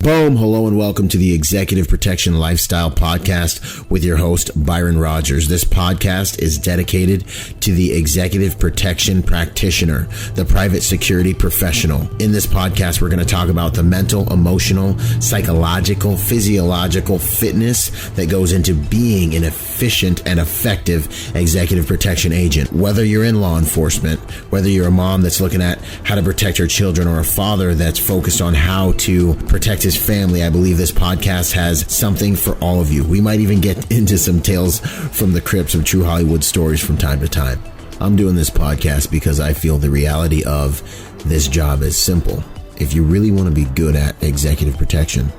Boom! Hello and welcome to the Executive Protection Lifestyle Podcast with your host, Byron Rodgers. This podcast is dedicated to the executive protection practitioner, the private security professional. In this podcast, we're going to talk about the mental, emotional, psychological, physiological fitness that goes into being an efficient and effective executive protection agent. Whether you're in law enforcement, whether you're a mom that's looking at how to protect her children, or a father that's focused on how to protect his family, I believe this podcast has something for all of you. We might even get into some tales from the crypts of true Hollywood stories from time to time. I'm doing this podcast because I feel the reality of this job is simple. If you really want to be good at executive protection,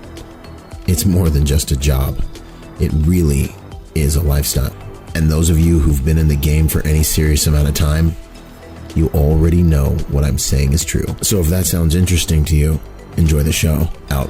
it's more than just a job. It really is a lifestyle. And those of you who've been in the game for any serious amount of time, you already know what I'm saying is true. So if that sounds interesting to you, enjoy the show. Out.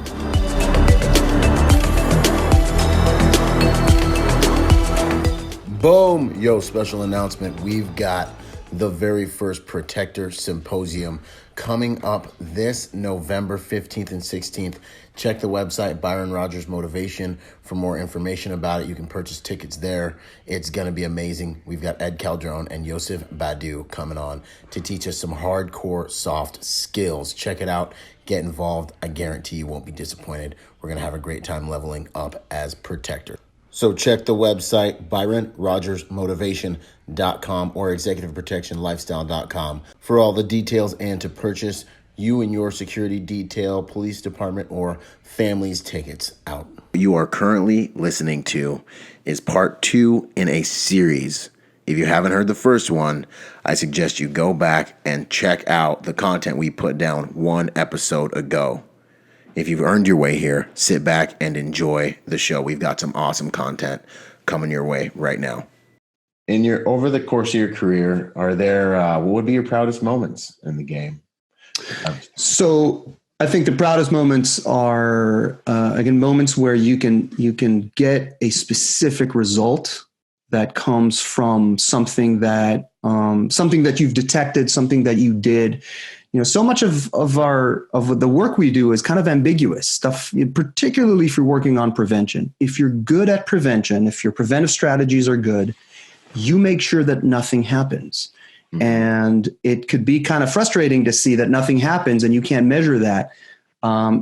Boom! Yo, special announcement. We've got the very first Protector Symposium coming up this November 15th and 16th. Check the website, Byron Rodgers Motivation, for more information about it. You can purchase tickets there. It's going to be amazing. We've got Ed Calderon and Yosef Badu coming on to teach us some hardcore soft skills. Check it out. Get involved. I guarantee you won't be disappointed. We're going to have a great time leveling up as Protector. So check the website, ByronRodgersMotivation.com or ExecutiveProtectionLifestyle.com for all the details and to purchase you and your security detail, police department, or family's tickets out. What you are currently listening to is part 2 in a series. If you haven't heard the first one, I suggest you go back and check out the content we put down 1 episode ago. If you've earned your way here, sit back and enjoy the show. We've got some awesome content coming your way right now. Over the course of your career, are there what would be your proudest moments in the game? So I think the proudest moments are again moments where you can get a specific result that comes from something that you've detected, something that you did. You know, so much of the work we do is kind of ambiguous stuff, particularly if you're working on prevention. If you're good at prevention, if your preventive strategies are good, you make sure that nothing happens. Mm-hmm. And it could be kind of frustrating to see that nothing happens and you can't measure that.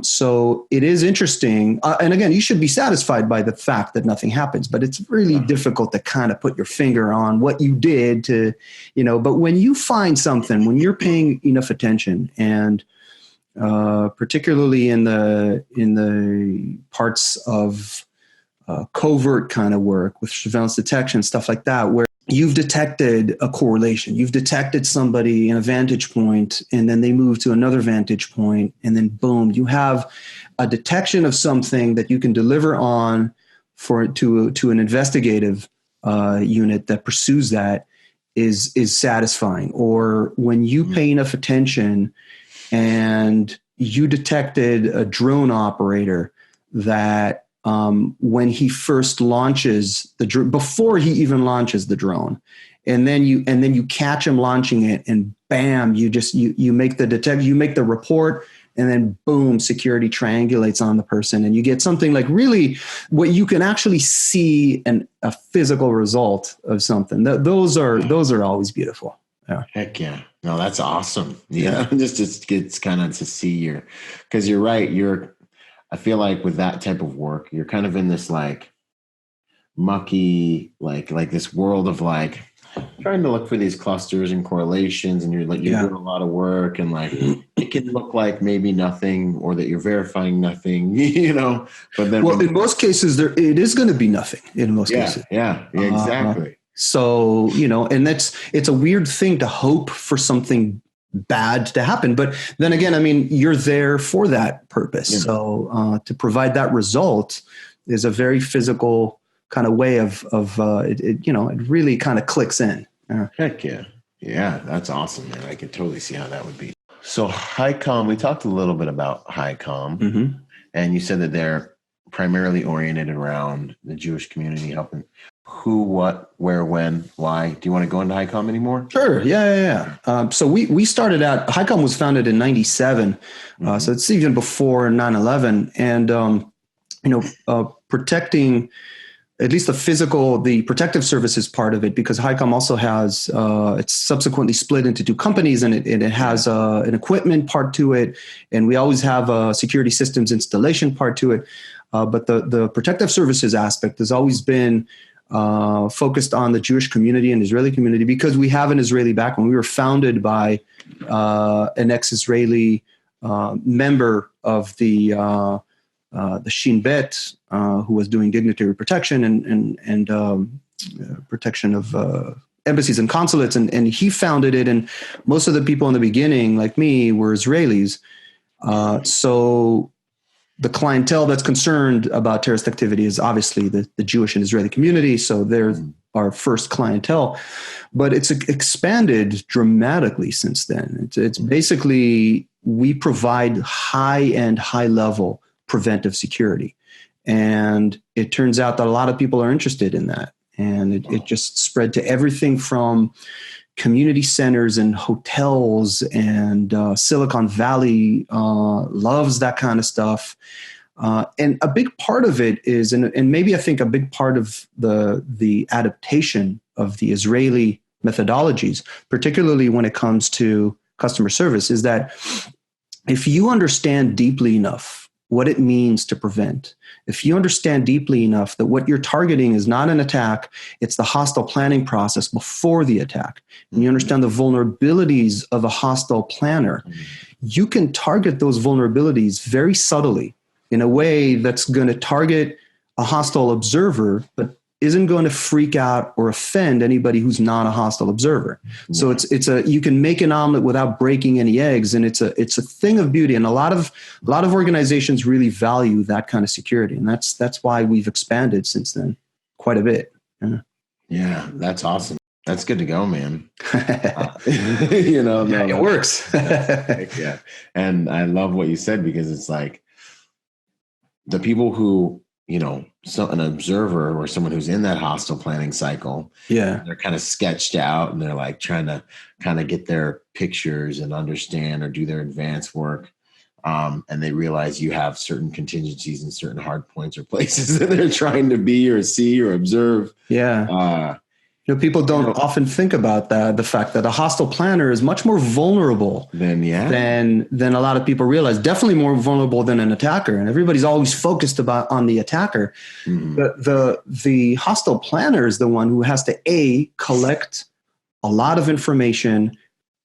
So it is interesting. And again, you should be satisfied by the fact that nothing happens, but it's really difficult to kind of put your finger on what you did to, but when you find something, when you're paying enough attention and, particularly in the parts of, covert kind of work with surveillance detection, stuff like that, where you've detected a correlation. You've detected somebody in a vantage point, and then they move to another vantage point, and then boom, you have a detection of something that you can deliver on to an investigative unit that pursues that is satisfying. Or when you pay enough attention and you detected a drone operator that when he first launches the drone, before he even launches the drone, and then you catch him launching it, and bam, you make the report, and then boom, security triangulates on the person, and you get something like really what you can actually see a physical result of something. Those are always beautiful. Yeah. Heck yeah. No, that's awesome. Yeah. It's kind of to see because you're right. I feel like with that type of work, you're kind of in this like mucky, like this world of like trying to look for these clusters and correlations, and you're doing a lot of work, and like it can look like maybe nothing, or that you're verifying nothing, But then, in most cases, it is going to be nothing. In most cases, yeah, exactly. So and it's a weird thing to hope for something bad to happen. But then again, I mean, you're there for that purpose. Yeah. So to provide that result is a very physical kind of way of it really kind of clicks in. Heck yeah. Yeah, that's awesome, man. I could totally see how that would be. So HiCom, we talked a little bit about HiCom, and you said that they're primarily oriented around the Jewish community, helping. who, what, where, when, why. Do you want to go into HiCom anymore? Sure. Yeah. So we started out, HiCom was founded in 97. So it's even before 9/11. And, protecting at least the protective services part of it, because HiCom also has, it's subsequently split into two companies, and it has an equipment part to it. And we always have a security systems installation part to it. But the protective services aspect has always been focused on the Jewish community and Israeli community, because we have an Israeli background. We were founded by an ex-Israeli member of the Shin Bet, who was doing dignitary protection and protection of embassies and consulates, and he founded it. And most of the people in the beginning, like me, were Israelis. So the clientele that's concerned about terrorist activity is obviously the Jewish and Israeli community. So they're our first clientele, but it's expanded dramatically since then. It's basically, we provide high level preventive security. And it turns out that a lot of people are interested in that. And it just spread to everything from community centers and hotels, and Silicon Valley loves that kind of stuff. And a big part of it is, and maybe I think a big part of the adaptation of the Israeli methodologies, particularly when it comes to customer service, is that if you understand deeply enough what it means to prevent, if you understand deeply enough that what you're targeting is not an attack, it's the hostile planning process before the attack, and you understand the vulnerabilities of a hostile planner, you can target those vulnerabilities very subtly in a way that's going to target a hostile observer, but isn't going to freak out or offend anybody who's not a hostile observer. So you can make an omelet without breaking any eggs, and it's a thing of beauty. And a lot of organizations really value that kind of security, and that's why we've expanded since then quite a bit. Yeah, that's awesome. That's good to go, man. It works. Yeah, and I love what you said, because it's like the people who, an observer or someone who's in that hostile planning cycle, they're kind of sketched out, and they're like trying to kind of get their pictures and understand or do their advanced work. And they realize you have certain contingencies and certain hard points or places that they're trying to be or see or observe. Yeah. People don't often think about that, the fact that a hostile planner is much more vulnerable than a lot of people realize. Definitely more vulnerable than an attacker. And everybody's always focused on the attacker. The hostile planner is the one who has to collect a lot of information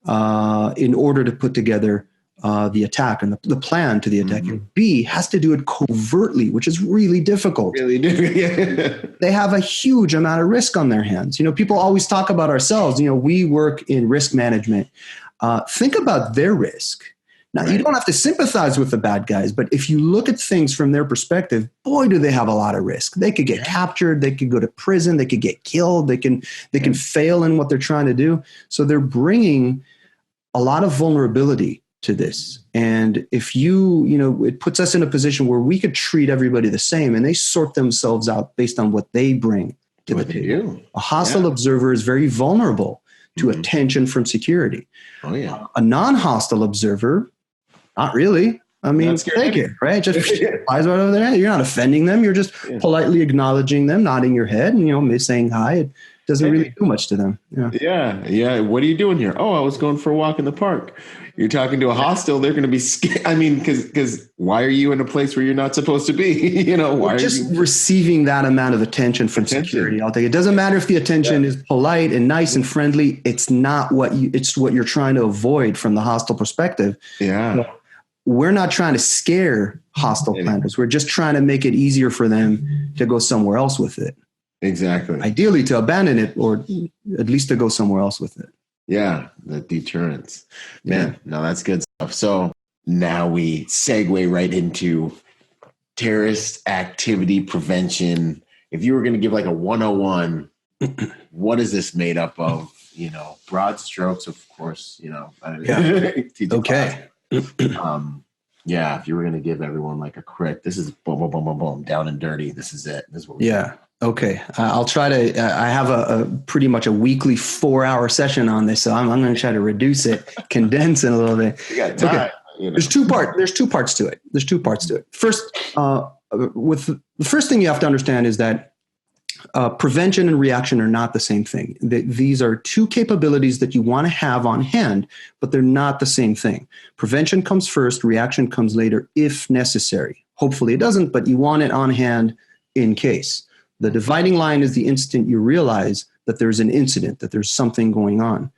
in order to put together the attack and the plan to the attack. And B, has to do it covertly, which is really difficult. They have a huge amount of risk on their hands. People always talk about ourselves. We work in risk management. Think about their risk. Now, you don't have to sympathize with the bad guys, but if you look at things from their perspective, boy, do they have a lot of risk. They could get captured. They could go to prison. They could get killed. They can fail in what they're trying to do. So they're bringing a lot of vulnerability to this. And if it puts us in a position where we could treat everybody the same, and they sort themselves out based on what they bring to the table. A hostile observer is very vulnerable to attention from security. A non-hostile observer, not really. I mean, take it, right? Just flies right over there. You're not offending them. You're just politely acknowledging them, nodding your head, and saying hi. It doesn't really do much to them. Yeah. What are you doing here? Oh, I was going for a walk in the park. You're talking to a hostile. They're going to be scared. I mean, because why are you in a place where you're not supposed to be? Why are you receiving that amount of attention from security? I'll take it. It doesn't matter if the attention is polite and nice and friendly. It's not it's what you're trying to avoid from the hostile perspective. Yeah. We're not trying to scare hostile planners. We're just trying to make it easier for them to go somewhere else with it. Exactly. Ideally to abandon it, or at least to go somewhere else with it. Yeah, the deterrence. Man, no, that's good stuff. So now we segue right into terrorist activity prevention. If you were going to give like a 101, what is this made up of? Broad strokes, of course, Okay. If you were going to give everyone like a quick, this is boom, boom, boom, boom, boom, down and dirty. This is it. This is what we do. Okay, I'll try to. I have a pretty much a weekly 4-hour session on this, so I'm going to try to reduce it, condense it a little bit. You got time. Okay, there's two parts to it. First, with the first thing you have to understand is that prevention and reaction are not the same thing. These are two capabilities that you want to have on hand, but they're not the same thing. Prevention comes first, reaction comes later if necessary. Hopefully it doesn't, but you want it on hand in case. The dividing line is the instant you realize that there's an incident, that there's something going on.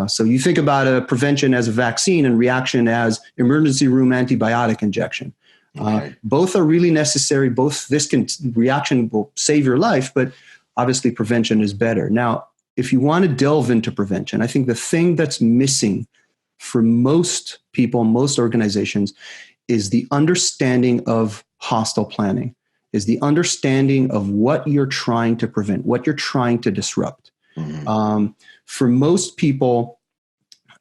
So you think about a prevention as a vaccine and reaction as emergency room antibiotic injection. Both are really necessary. Reaction will save your life, but obviously prevention is better. Now, if you want to delve into prevention, I think the thing that's missing for most people, most organizations, is the understanding of hostile planning, is the understanding of what you're trying to prevent, what you're trying to disrupt. For most people,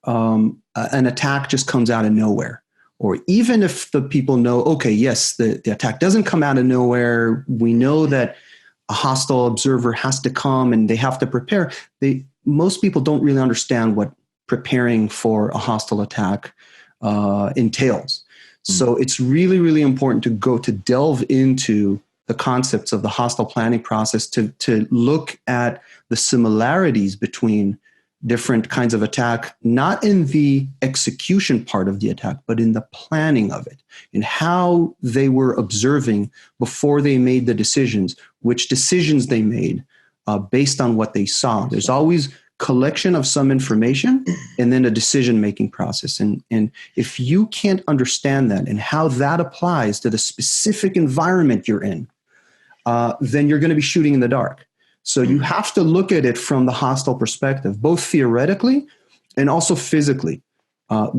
an attack just comes out of nowhere. Or even if the people know, okay, yes, the attack doesn't come out of nowhere, we know that a hostile observer has to come and they have to prepare. Most people don't really understand what preparing for a hostile attack entails. So it's really, really important to delve into the concepts of the hostile planning process, to look at the similarities between different kinds of attack, not in the execution part of the attack, but in the planning of it, in how they were observing before they made the decisions, which decisions they made based on what they saw. There's always collection of some information and then a decision-making process. And if you can't understand that and how that applies to the specific environment you're in, then you're going to be shooting in the dark. So you have to look at it from the hostile perspective, both theoretically and also physically.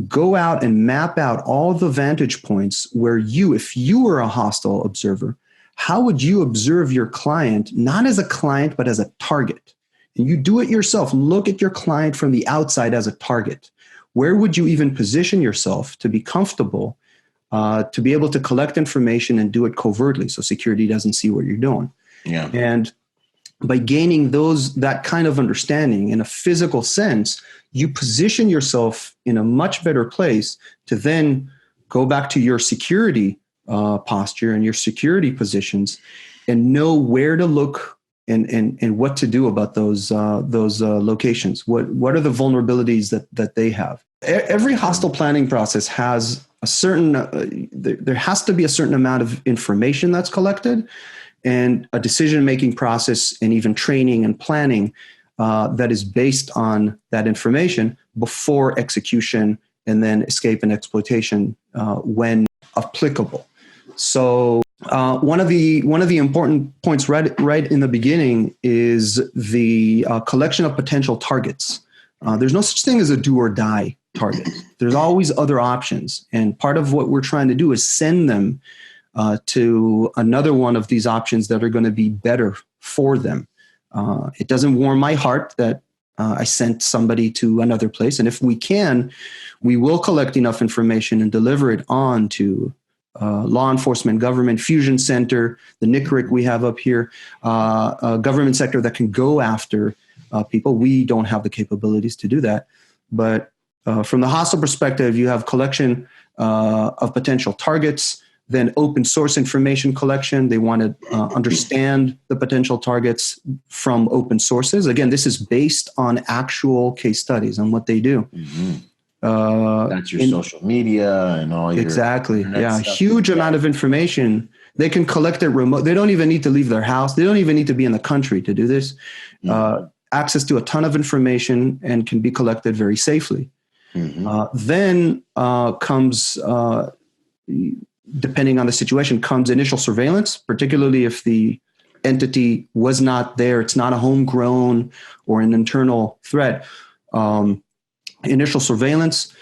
Go out and map out all the vantage points where if you were a hostile observer, how would you observe your client, not as a client, but as a target? And you do it yourself. Look at your client from the outside as a target. Where would you even position yourself to be comfortable, to be able to collect information and do it covertly so security doesn't see what you're doing? Yeah. And by gaining that kind of understanding in a physical sense, you position yourself in a much better place to then go back to your security posture and your security positions and know where to look and what to do about those locations. What are the vulnerabilities that they have? Every hostile planning process has a certain, there has to be a certain amount of information that's collected, and a decision-making process and even training and planning that is based on that information before execution and then escape and exploitation when applicable. So one of the important points right in the beginning is the collection of potential targets. There's no such thing as a do or die target. There's always other options. And part of what we're trying to do is send them to another one of these options that are going to be better for them. It doesn't warm my heart that I sent somebody to another place. And if we can, we will collect enough information and deliver it on to law enforcement, government, fusion center, the NICRIC we have up here, a government sector that can go after people. We don't have the capabilities to do that. But from the hostile perspective, you have collection of potential targets, then open source information collection. They want to understand the potential targets from open sources. Again, this is based on actual case studies on what they do. That's your social media and all your exactly. Yeah, huge amount of information. They can collect it remote. They don't even need to leave their house. They don't even need to be in the country to do this. Access to a ton of information and can be collected very safely. Then comes depending on the situation, comes initial surveillance, particularly if the entity was not there, it's not a homegrown or an internal threat. Initial surveillance,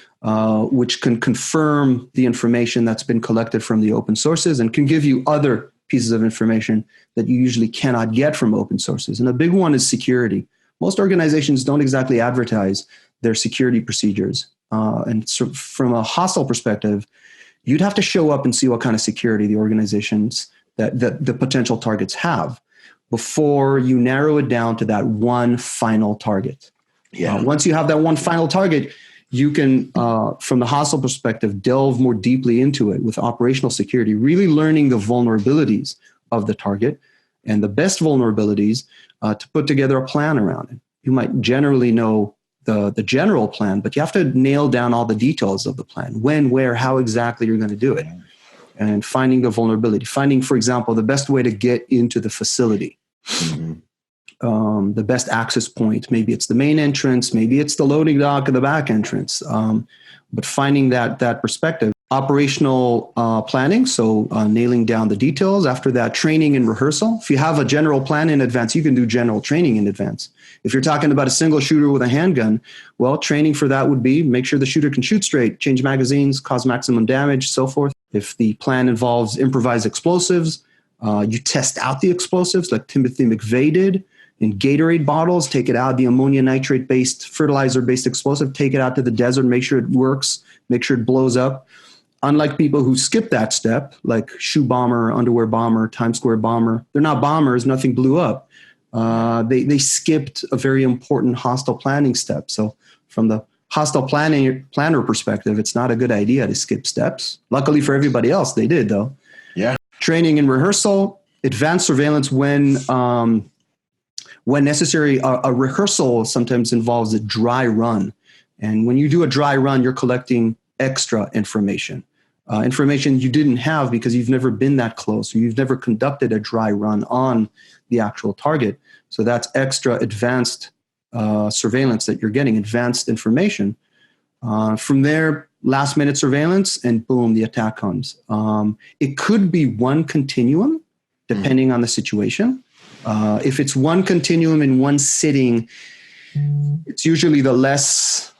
which can confirm the information that's been collected from the open sources and can give you other pieces of information that you usually cannot get from open sources. And a big one is security. Most organizations don't exactly advertise their security procedures. And so from a hostile perspective, you'd have to show up and see what kind of security the organizations that the potential targets have. before you narrow it down to that one final target. Yeah. Once you have that one final target, you can, from the hostile perspective, delve more deeply into it with operational security, really learning the vulnerabilities of the target and the best vulnerabilities to put together a plan around it. You might generally know the general plan, but you have to nail down all the details of the plan, when, where, how exactly you're going to do it, and finding the vulnerability, finding, for example, the best way to get into the facility, the best access point. Maybe it's the main entrance, maybe it's the loading dock or the back entrance, but finding that perspective. Operational planning, so nailing down the details. After that, training and rehearsal. If you have a general plan in advance, you can do general training in advance. If you're talking about a single shooter with a handgun, well, training for that would be make sure the shooter can shoot straight, change magazines, cause maximum damage, so forth. If the plan involves improvised explosives, you test out the explosives like Timothy McVeigh did in Gatorade bottles, take it out, the ammonia nitrate-based, fertilizer-based explosive, take it out to the desert, make sure it works, make sure it blows up. Unlike people who skip that step, like shoe bomber, underwear bomber, Times Square bomber, they're not bombers, nothing blew up. They skipped a very important hostile planning step. So from the hostile planner perspective, it's not a good idea to skip steps. Luckily for everybody else, they did though. Yeah. Training and rehearsal, advanced surveillance when necessary. A rehearsal sometimes involves a dry run. And when you do a dry run, you're collecting extra information. Information you didn't have because you've never been that close, or you've never conducted a dry run on the actual target. So that's extra advanced surveillance that you're getting, advanced information. From there, last minute surveillance, and boom, the attack comes. It could be one continuum, depending on the situation. If it's one continuum in one sitting, it's usually the less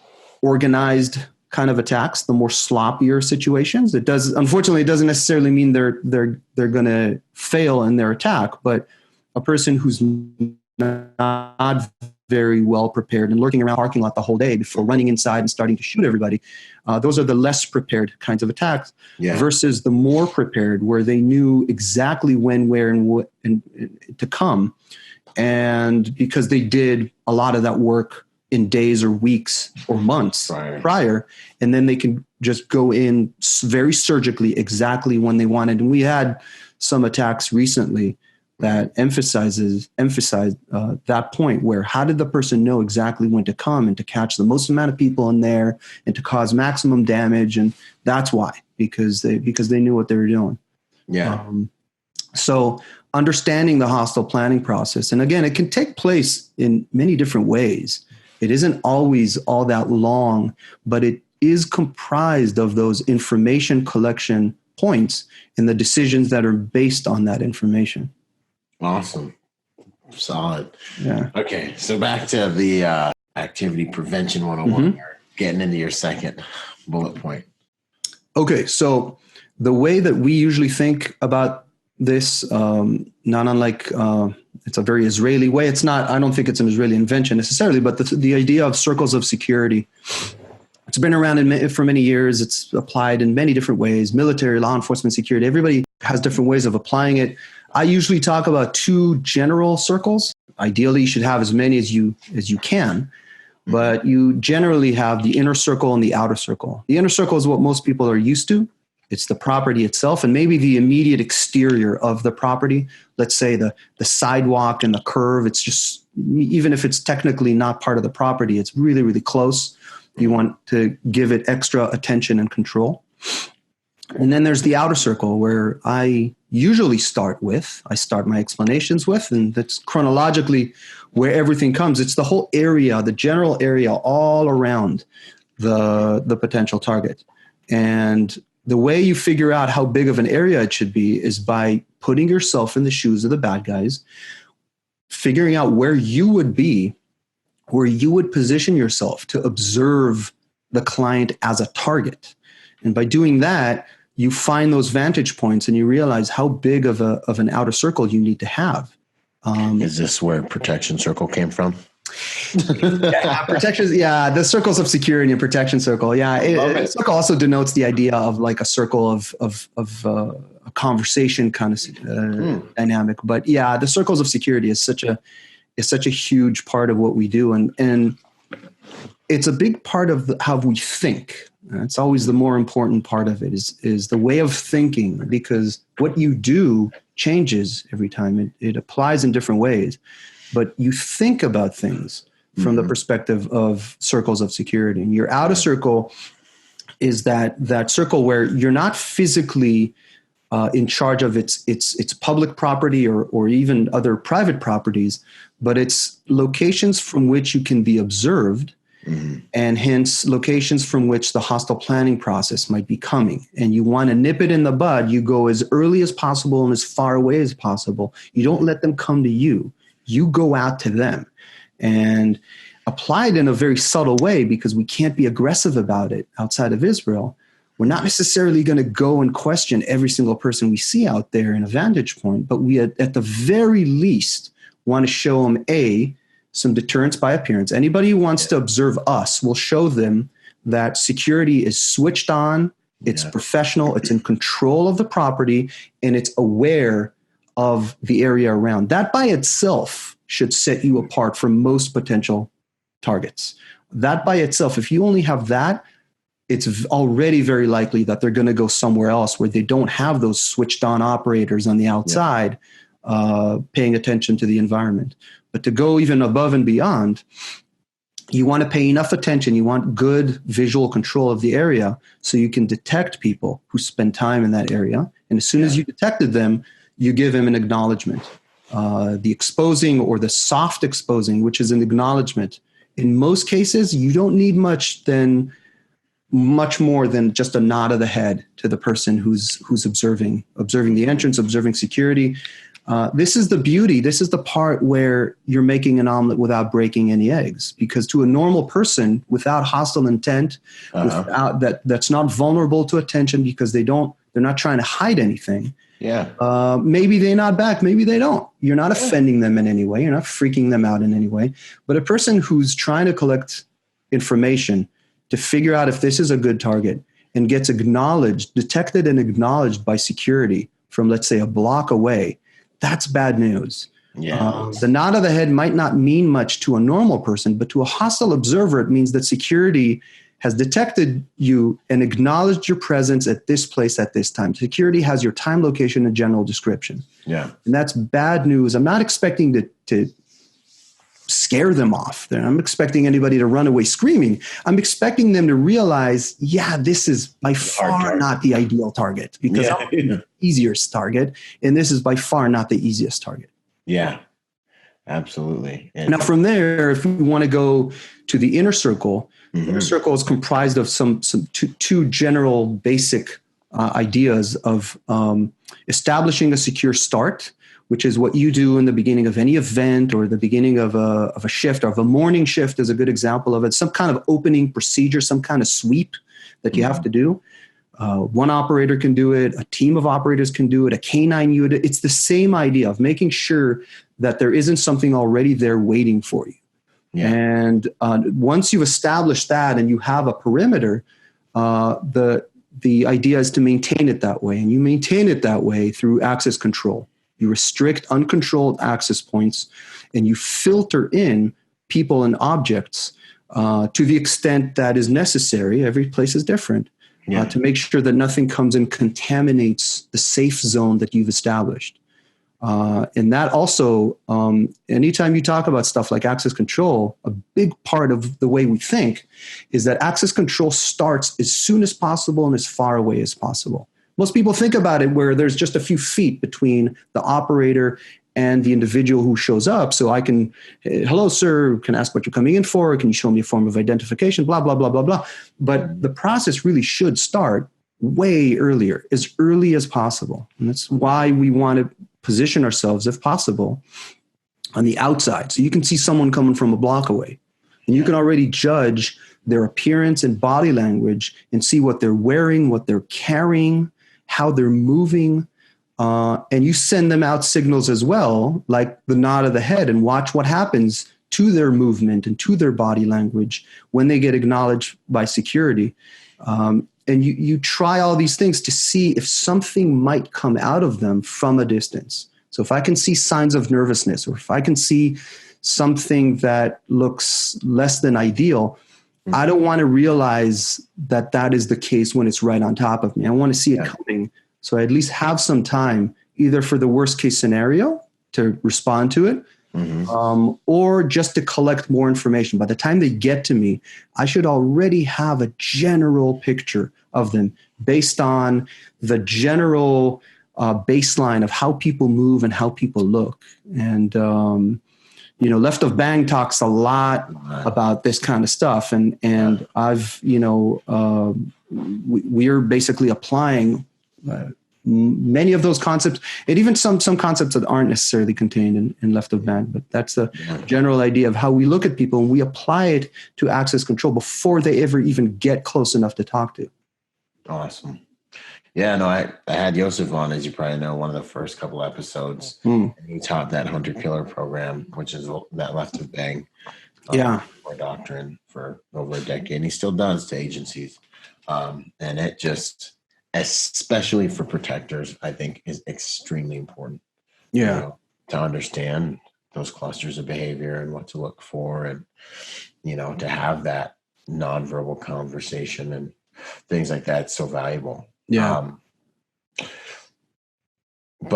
organized kind of attacks, the more sloppier situations. Unfortunately, it doesn't necessarily mean they're going to fail in their attack, but a person who's not very well prepared and lurking around the parking lot the whole day before running inside and starting to shoot everybody, those are the less prepared kinds of attacks, versus the more prepared, where they knew exactly when, where, and what and to come, and because they did a lot of that work in days or weeks or months prior, and then they can just go in very surgically exactly when they wanted. And we had some attacks recently that emphasized that point, where how did the person know exactly when to come and to catch the most amount of people in there and to cause maximum damage? And that's why, because they knew what they were doing. Yeah. So understanding the hostile planning process, and again, it can take place in many different ways. It isn't always all that long, but it is comprised of those information collection points and the decisions that are based on that information. Awesome. Solid. Yeah. Okay. So back to the activity prevention 101, or getting into your second bullet point. Okay. So the way that we usually think about this, not unlike, it's a very Israeli way. It's not, I don't think it's an Israeli invention necessarily, but the idea of circles of security, it's been around for many years. It's applied in many different ways: military, law enforcement, security. Everybody has different ways of applying it. I usually talk about two general circles. Ideally, you should have as many as you can, but you generally have the inner circle and the outer circle. The inner circle is what most people are used to. It's the property itself and maybe the immediate exterior of the property. Let's say the sidewalk and the curve. It's just, even if it's technically not part of the property, it's really, really close. You want to give it extra attention and control. And then there's the outer circle, where I usually start my explanations with, and that's chronologically where everything comes. It's the whole area, the general area all around the potential target. And the way you figure out how big of an area it should be is by putting yourself in the shoes of the bad guys, figuring out where you would be, where you would position yourself to observe the client as a target. And by doing that, you find those vantage points and you realize how big of an outer circle you need to have. Is this where protection circle came from? Protections, the circles of security and protection circle. Circle also denotes the idea of like a circle of a conversation kind of dynamic. But yeah, the circles of security is such a huge part of what we do, and it's a big part of how we think. It's always the more important part of it is the way of thinking, because what you do changes every time. It applies in different ways, but you think about things from the perspective of circles of security. And your outer circle is that circle where you're not physically in charge of its public property or even other private properties, but it's locations from which you can be observed. And hence locations from which the hostile planning process might be coming. And you want to nip it in the bud. You go as early as possible and as far away as possible. You don't let them come to you. You go out to them and apply it in a very subtle way, because we can't be aggressive about it outside of Israel. We're not necessarily going to go and question every single person we see out there in a vantage point, but we at the very least want to show them some deterrence by appearance. Anybody who wants to observe us will show them that security is switched on, it's professional, it's in control of the property, and it's aware of the area around. That by itself should set you apart from most potential targets. That by itself, if you only have that, it's already very likely that they're going to go somewhere else where they don't have those switched on operators on the outside paying attention to the environment. But to go even above and beyond, you want to pay enough attention. You want good visual control of the area so you can detect people who spend time in that area. And as soon as you detected them, you give them an acknowledgement. The exposing or the soft exposing, which is an acknowledgement. In most cases, you don't need much more than just a nod of the head to the person who's observing the entrance, observing security. This is the beauty. This is the part where you're making an omelet without breaking any eggs, because to a normal person without hostile intent, without that's not vulnerable to attention because they're not trying to hide anything. Yeah. Maybe they nod back. Maybe they don't. You're not offending them in any way. You're not freaking them out in any way. But a person who's trying to collect information to figure out if this is a good target and gets detected and acknowledged by security from, let's say, a block away, that's bad news. Yeah. The nod of the head might not mean much to a normal person, but to a hostile observer, it means that security has detected you and acknowledged your presence at this place at this time. Security has your time, location, and general description. Yeah. And that's bad news. I'm not expecting to scare them off. I'm expecting anybody to run away screaming. I'm expecting them to realize, this is by far not the ideal target, because I'm the easiest target, and this is by far not the easiest target. Yeah, absolutely. And now from there, if we want to go to the inner circle, the inner circle is comprised of two general basic ideas of establishing a secure start, which is what you do in the beginning of any event or the beginning of a shift, or of a morning shift is a good example of it. Some kind of opening procedure, some kind of sweep that you have to do. One operator can do it. A team of operators can do it. A canine unit. It's the same idea of making sure that there isn't something already there waiting for you. Yeah. And once you've established that and you have a perimeter, the idea is to maintain it that way. And you maintain it that way through access control. You restrict uncontrolled access points, and you filter in people and objects to the extent that is necessary. Every place is different. To make sure that nothing comes and contaminates the safe zone that you've established. And that also, anytime you talk about stuff like access control, a big part of the way we think is that access control starts as soon as possible and as far away as possible. Most people think about it where there's just a few feet between the operator and the individual who shows up. So I can, hello, sir, can I ask what you're coming in for? Can you show me a form of identification? Blah, blah, blah, blah, blah. But the process really should start way earlier, as early as possible. And that's why we want to position ourselves, if possible, on the outside. So you can see someone coming from a block away, and you can already judge their appearance and body language and see what they're wearing, what they're carrying, how they're moving, and you send them out signals as well, like the nod of the head, and watch what happens to their movement and to their body language when they get acknowledged by security. you try all these things to see if something might come out of them from a distance. So if I can see signs of nervousness, or if I can see something that looks less than ideal, I don't want to realize that that is the case when it's right on top of me. I want to see it coming. So I at least have some time, either for the worst case scenario to respond to it, or just to collect more information. By the time they get to me, I should already have a general picture of them based on the general baseline of how people move and how people look. And, Left of Bang talks a lot about this kind of stuff. And I've, we're basically applying many of those concepts, and even some concepts that aren't necessarily contained in Left of Bang. But that's the general idea of how we look at people, and we apply it to access control before they ever even get close enough to talk to. Awesome. Yeah, no, I had Yosef on, as you probably know, one of the first couple episodes. And he taught that hunter-killer program, which is that Left of Bang or doctrine for over a decade. And he still does to agencies. And it just, especially for protectors, I think is extremely important. To understand those clusters of behavior and what to look for, and, to have that nonverbal conversation and things like that. It's so valuable. But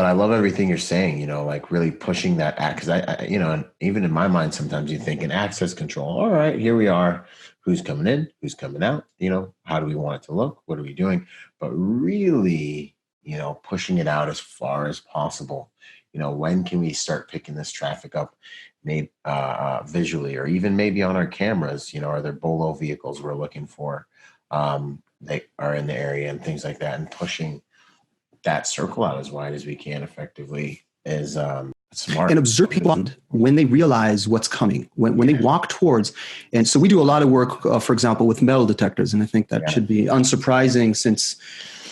I love everything you're saying, like really pushing that because and even in my mind, sometimes you think in access control, all right, here we are, who's coming in, who's coming out, how do we want it to look? What are we doing? But really, pushing it out as far as possible. When can we start picking this traffic up, maybe visually, or even maybe on our cameras? Are there BOLO vehicles we're looking for? They are in the area and things like that, and pushing that circle out as wide as we can effectively is smart. And observe people when they realize what's coming, when they walk towards. And so we do a lot of work, for example, with metal detectors. And I think that should be unsurprising since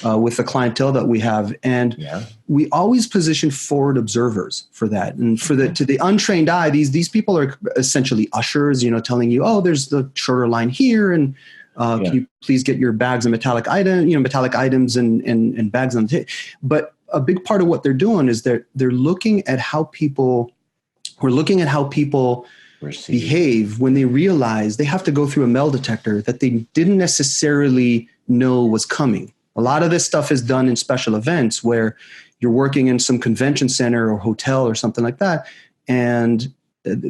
with the clientele that we have. And we always position forward observers for that. And for to the untrained eye, these people are essentially ushers, telling you, oh, there's the shorter line here, and can you please get your bags and metallic items and bags on the table. But a big part of what they're doing is they're looking at how people behave when they realize they have to go through a metal detector that they didn't necessarily know was coming. A lot of this stuff is done in special events where you're working in some convention center or hotel or something like that, and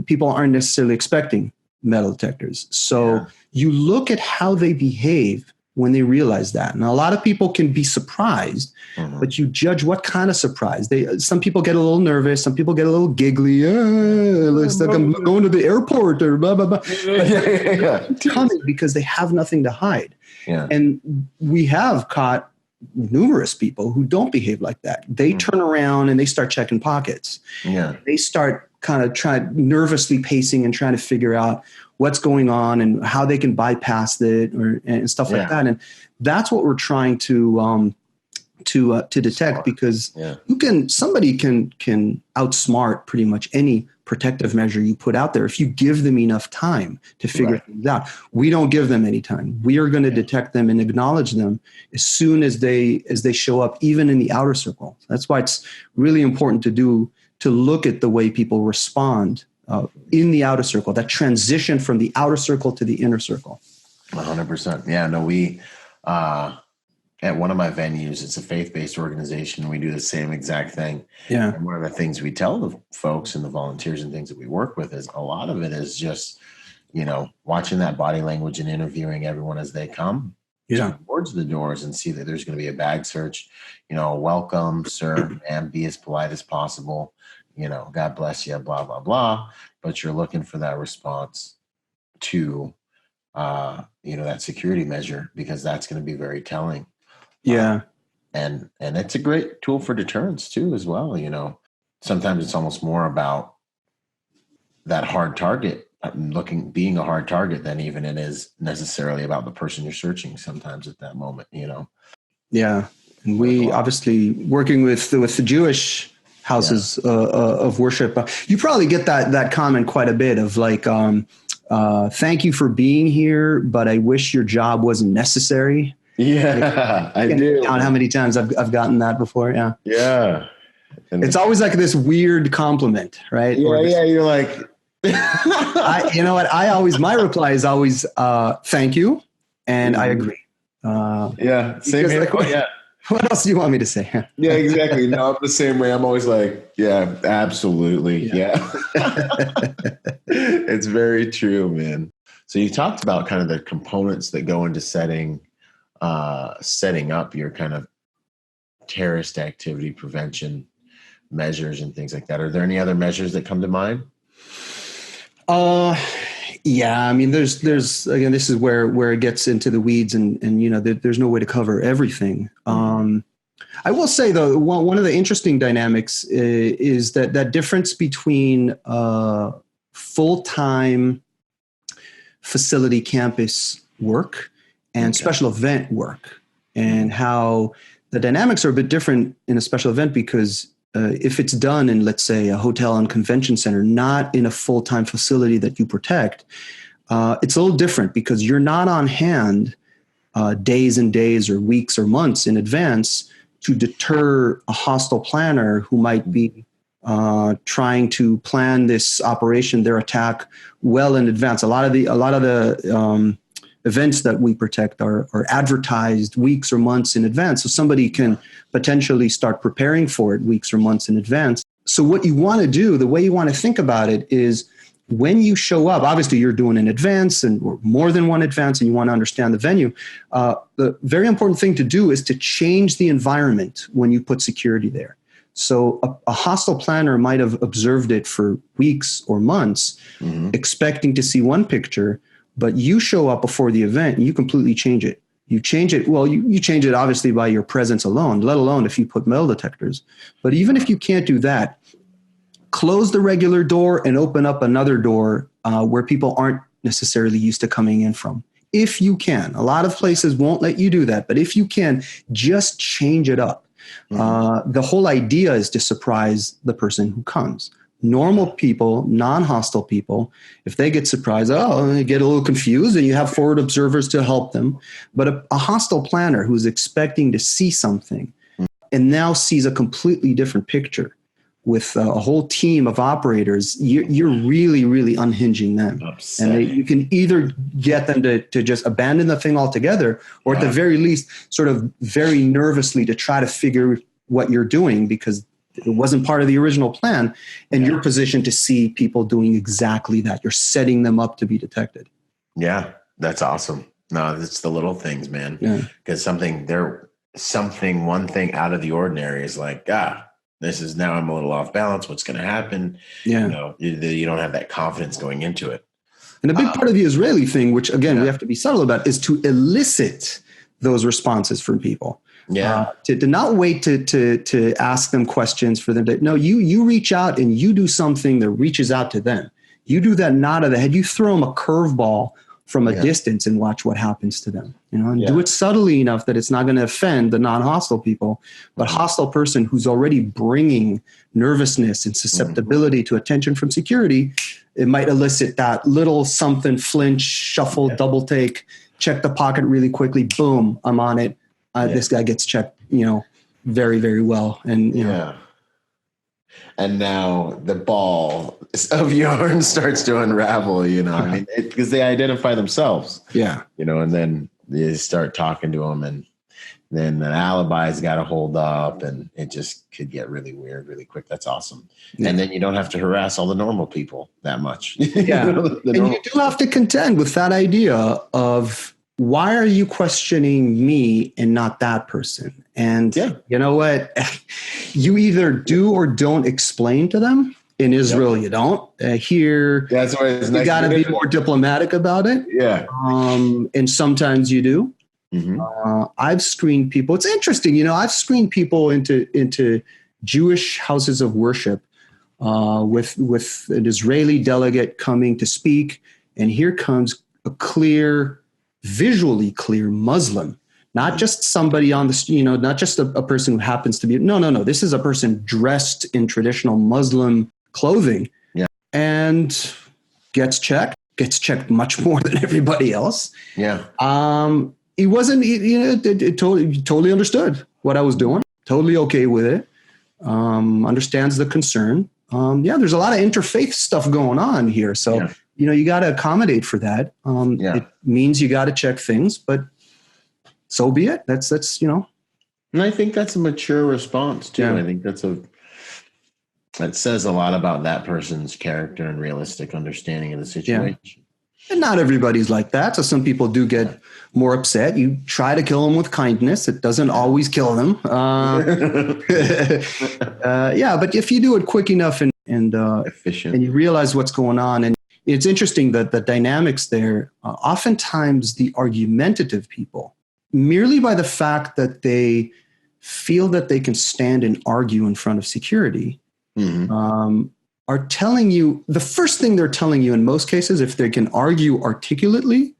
people aren't necessarily expecting metal detectors. So you look at how they behave when they realize that. And a lot of people can be surprised, but you judge what kind of surprise. Some people get a little nervous. Some people get a little giggly. Looks like I'm going to the airport or blah, blah, blah. Coming because they have nothing to hide. And we have caught numerous people who don't behave like that. They turn around and they start checking pockets. They start kind of nervously pacing and trying to figure out what's going on and how they can bypass it and stuff like that. And that's what we're trying to detect, because somebody can outsmart pretty much any protective measure you put out there if you give them enough time to figure things out. We don't give them any time. We are going to detect them and acknowledge them as soon as they show up, even in the outer circle. That's why it's really important to look at the way people respond in the outer circle, that transition from the outer circle to the inner circle. 100%. Yeah, no, we, at one of my venues, it's a faith-based organization. We do the same exact thing. And one of the things we tell the folks and the volunteers and things that we work with is a lot of it is just, watching that body language and interviewing everyone as they come towards the doors and see that there's going to be a bag search, welcome, sir, ma'am, be as polite as possible. God bless you, blah, blah, blah. But you're looking for that response to, that security measure, because that's going to be very telling. And it's a great tool for deterrence too, as well. Sometimes it's almost more about that hard target being a hard target than even it is necessarily about the person you're searching sometimes at that moment, Yeah. And we obviously working with the Jewish houses of worship. You probably get that comment quite a bit of like, thank you for being here, but I wish your job wasn't necessary. Yeah, I do. Count how many times I've gotten that before. Yeah. Yeah. And It's always like this weird compliment, right? yeah, you're like, you know what? My reply is always, thank you. And I agree. Yeah. Same here. Like, Yeah. What else do you want me to say? Yeah, exactly. No, I'm the same way. I'm always like, yeah, absolutely. Yeah. It's very true, man. So you talked about kind of the components that go into setting up your kind of terrorist activity prevention measures and things like that. Are there any other measures that come to mind? Yeah, I mean, there's again, this is where it gets into the weeds, and there's no way to cover everything. I will say though, one of the interesting dynamics is that difference between full-time facility campus work and special event work, and how the dynamics are a bit different in a special event because if it's done in, let's say, a hotel and convention center, not in a full-time facility that you protect, it's a little different because you're not on hand days and days or weeks or months in advance to deter a hostile planner who might be trying to plan this operation, their attack, well in advance. A lot of the events that we protect are advertised weeks or months in advance, so somebody can potentially start preparing for it weeks or months in advance. So what you want to do, the way you want to think about it is when you show up, obviously you're doing an advance or more than one advance, and you want to understand the venue. The very important thing to do is to change the environment when you put security there. So a hostile planner might have observed it for weeks or months, expecting to see one picture, but you show up before the event and you completely change it. You change it. Well, you change it obviously by your presence alone, let alone if you put metal detectors. But even if you can't do that, close the regular door and open up another door where people aren't necessarily used to coming in from. If you can. A lot of places won't let you do that, but if you can, just change it up. The whole idea is to surprise the person who comes. Normal people, non-hostile people, if they get surprised, they get a little confused, and you have forward observers to help them. But a hostile planner who's expecting to see something and now sees a completely different picture with a whole team of operators, you're really, really unhinging them. And you can either get them to just abandon the thing altogether, or at the very least, sort of very nervously to try to figure what you're doing because it wasn't part of the original plan. And you're positioned to see people doing exactly that. You're setting them up to be detected. Yeah, that's awesome. No, it's the little things, man. Because one thing out of the ordinary is like, this is now I'm a little off balance. What's going to happen? Yeah. You don't have that confidence going into it. And a big part of the Israeli thing, which again, we have to be subtle about, is to elicit those responses from people. To not wait to ask them questions for them. You reach out and you do something that reaches out to them. You do that nod of the head. You throw them a curveball from a distance and watch what happens to them. And do it subtly enough that it's not going to offend the non-hostile people, but hostile person who's already bringing nervousness and susceptibility to attention from security. It might elicit that little something, flinch, shuffle, double take, check the pocket really quickly. Boom, I'm on it. This guy gets checked, very, very well. And, and now the ball of yarn starts to unravel, I mean, because they identify themselves. And then you start talking to them, and then the alibi's got to hold up, and it just could get really weird really quick. That's awesome. And then you don't have to harass all the normal people that much. And you do have to contend with that idea of, why are you questioning me and not that person? And you know what? You either do or don't explain to them. In Israel, you don't. Here, that's why it's you got to be more diplomatic about it. And sometimes you do. I've screened people. It's interesting. I've screened people into Jewish houses of worship with an Israeli delegate coming to speak. And here comes a visually clear Muslim, not just somebody on the, not just a person who happens to be, no. This is a person dressed in traditional Muslim clothing and gets checked much more than everybody else. he wasn't, it totally understood what I was doing. Totally okay with it. Understands the concern. There's a lot of interfaith stuff going on here. So, you got to accommodate for that. It means you got to check things, but so be it. That's. And I think that's a mature response too. I think that says a lot about that person's character and realistic understanding of the situation. Yeah. And not everybody's like that. So some people do get more upset. You try to kill them with kindness. It doesn't always kill them. But if you do it quick enough and efficient, and you realize what's going on, and it's interesting that the dynamics there, oftentimes the argumentative people, merely by the fact that they feel that they can stand and argue in front of security, are telling you, the first thing they're telling you in most cases, if they can argue articulately,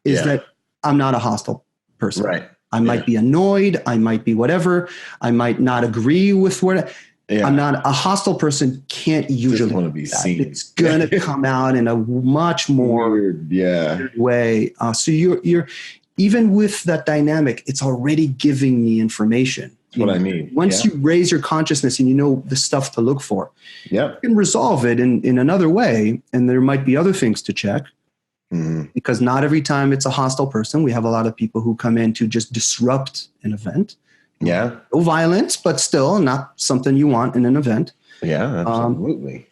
is that I'm not a hostile person. Right. I might be annoyed. I might be whatever. I might not agree with what. I'm not a hostile person. Can't usually want to be seen. It's going to come out in a much more weird way. So you're even with that dynamic, it's already giving me information. That's what I mean. Once you raise your consciousness and you know the stuff to look for, you can resolve it in another way. And there might be other things to check because not every time it's a hostile person. We have a lot of people who come in to just disrupt an event. Yeah. No violence, but still not something you want in an event. Yeah, absolutely.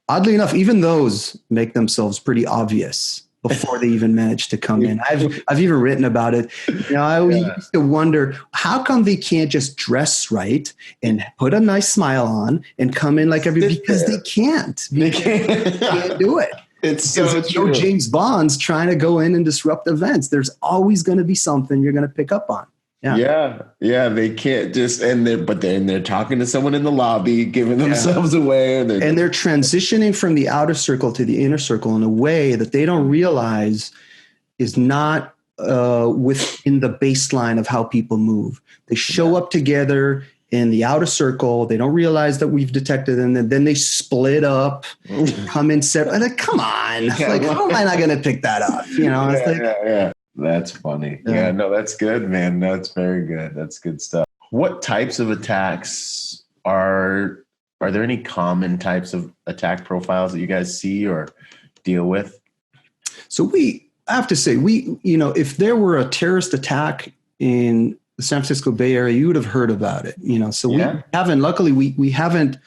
Oddly enough, even those make themselves pretty obvious before they even manage to come in. I've even written about it. I used to wonder, how come they can't just dress right and put a nice smile on and come in like everybody? Because they can't. They can't do it. It's so true. No James Bond's trying to go in and disrupt events. There's always going to be something you're going to pick up on. Yeah. They can't just, but they're talking to someone in the lobby, giving themselves away. And they're transitioning from the outer circle to the inner circle in a way that they don't realize is not within the baseline of how people move. They show up together in the outer circle. They don't realize that we've detected them. And then they split up, come in separate. Like, come on. How am I not going to pick that up? That's funny. Yeah, no, that's good, man. That's very good. That's good stuff. What types of attacks are there any common types of attack profiles that you guys see or deal with? So I have to say, if there were a terrorist attack in the San Francisco Bay Area, you would have heard about it, so we haven't, luckily we haven't